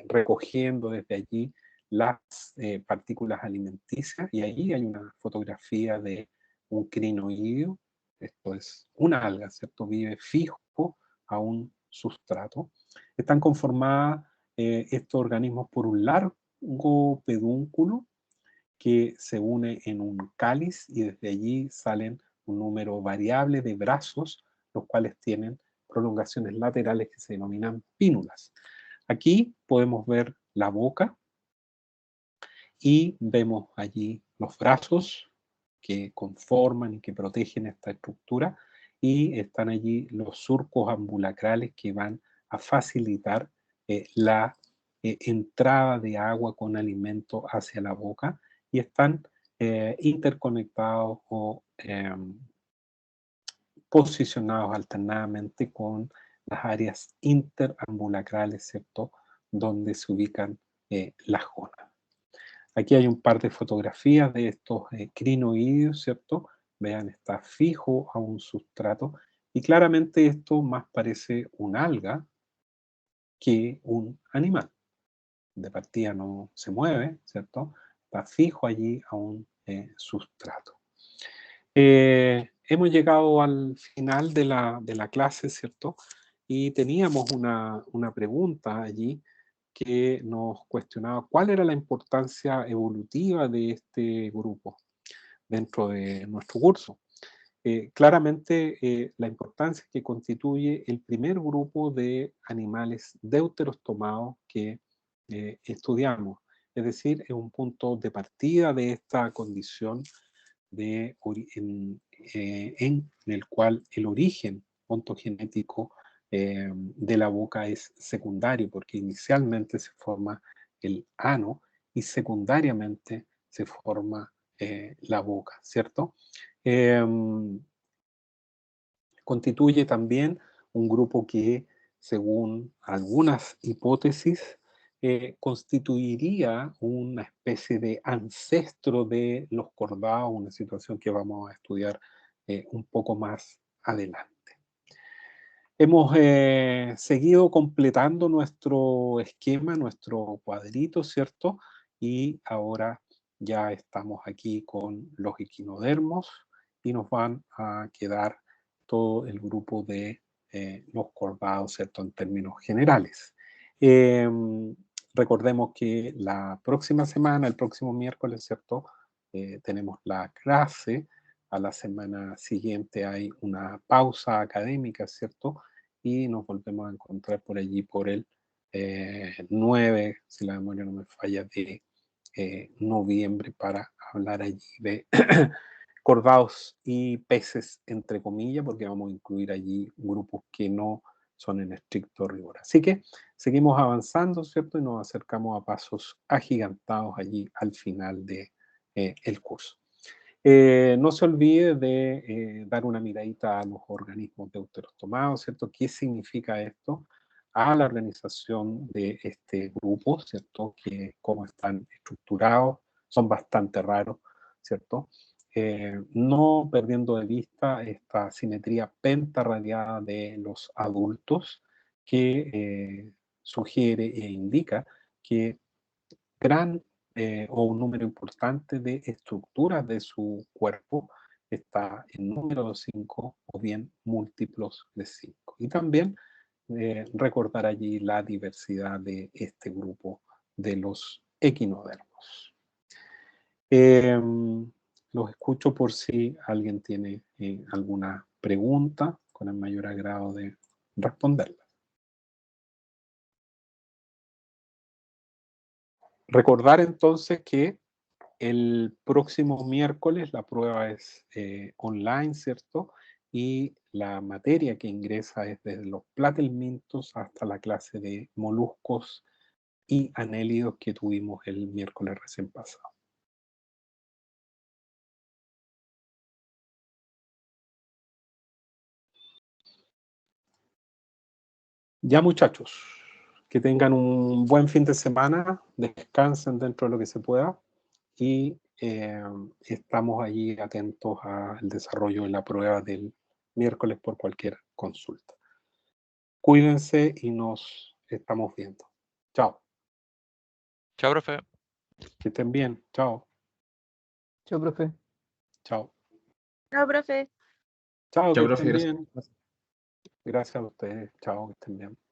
Recogiendo desde allí las partículas alimenticias, y ahí hay una fotografía de un crinoideo. Esto es una alga, ¿cierto? Vive fijo a un sustrato. Están conformadas estos organismos por un largo pedúnculo que se une en un cáliz, y desde allí salen un número variable de brazos, los cuales tienen prolongaciones laterales que se denominan pínulas. Aquí podemos ver la boca y vemos allí los brazos que conforman y que protegen esta estructura, y están allí los surcos ambulacrales que van a facilitar la entrada de agua con alimento hacia la boca, y están interconectados o posicionados alternadamente con las áreas interambulacrales, ¿cierto?, donde se ubican las gonas. Aquí hay un par de fotografías de estos crinoideos, ¿cierto? Vean, está fijo a un sustrato, y claramente esto más parece un alga que un animal. De partida no se mueve, ¿cierto? Está fijo allí a un sustrato. Hemos llegado al final de la clase, ¿cierto? Y teníamos una pregunta allí que nos cuestionaba cuál era la importancia evolutiva de este grupo dentro de nuestro curso. Claramente, la importancia que constituye el primer grupo de animales deuterostomados que estudiamos. Es decir, es un punto de partida de esta condición en el cual el origen ontogenético de la boca es secundario, porque inicialmente se forma el ano y secundariamente se forma la boca, ¿cierto? Constituye también un grupo que, según algunas hipótesis, constituiría una especie de ancestro de los cordados, una situación que vamos a estudiar un poco más adelante. Hemos seguido completando nuestro esquema, nuestro cuadrito, ¿cierto? Y ahora ya estamos aquí con los equinodermos y nos van a quedar todo el grupo de los cordados, ¿cierto? En términos generales. Recordemos que la próxima semana, el próximo miércoles, ¿cierto? Tenemos la clase. A la semana siguiente hay una pausa académica, ¿cierto? Y nos volvemos a encontrar por allí por el 9, si la memoria no me falla, de noviembre para hablar allí de cordados y peces, entre comillas, porque vamos a incluir allí grupos que no son en estricto rigor. Así que seguimos avanzando, ¿cierto? Y nos acercamos a pasos agigantados allí al final de el curso. No se olvide de dar una miradita a los organismos deuterostomados, ¿cierto? ¿Qué significa esto? A la organización de este grupo, ¿cierto? Que cómo están estructurados, son bastante raros, ¿cierto? No perdiendo de vista esta simetría pentarradiada de los adultos que sugiere e indica que gran o un número importante de estructuras de su cuerpo está en número 5 o bien múltiplos de 5. Y también recordar allí la diversidad de este grupo de los equinodermos. Los escucho por si alguien tiene alguna pregunta, con el mayor agrado de responderla. Recordar entonces que el próximo miércoles la prueba es online, ¿cierto? Y la materia que ingresa es desde los platelmintos hasta la clase de moluscos y anélidos que tuvimos el miércoles recién pasado. Ya, muchachos, que tengan un buen fin de semana, descansen dentro de lo que se pueda y estamos allí atentos al desarrollo de la prueba del miércoles por cualquier consulta. Cuídense y nos estamos viendo. Chao. Chao, profe. Que estén bien. Chao. Chao, profe. Chao. Chao, profe. Chao, Chao, que profe, estén gracias. bien. Gracias a ustedes. Chao, que estén bien.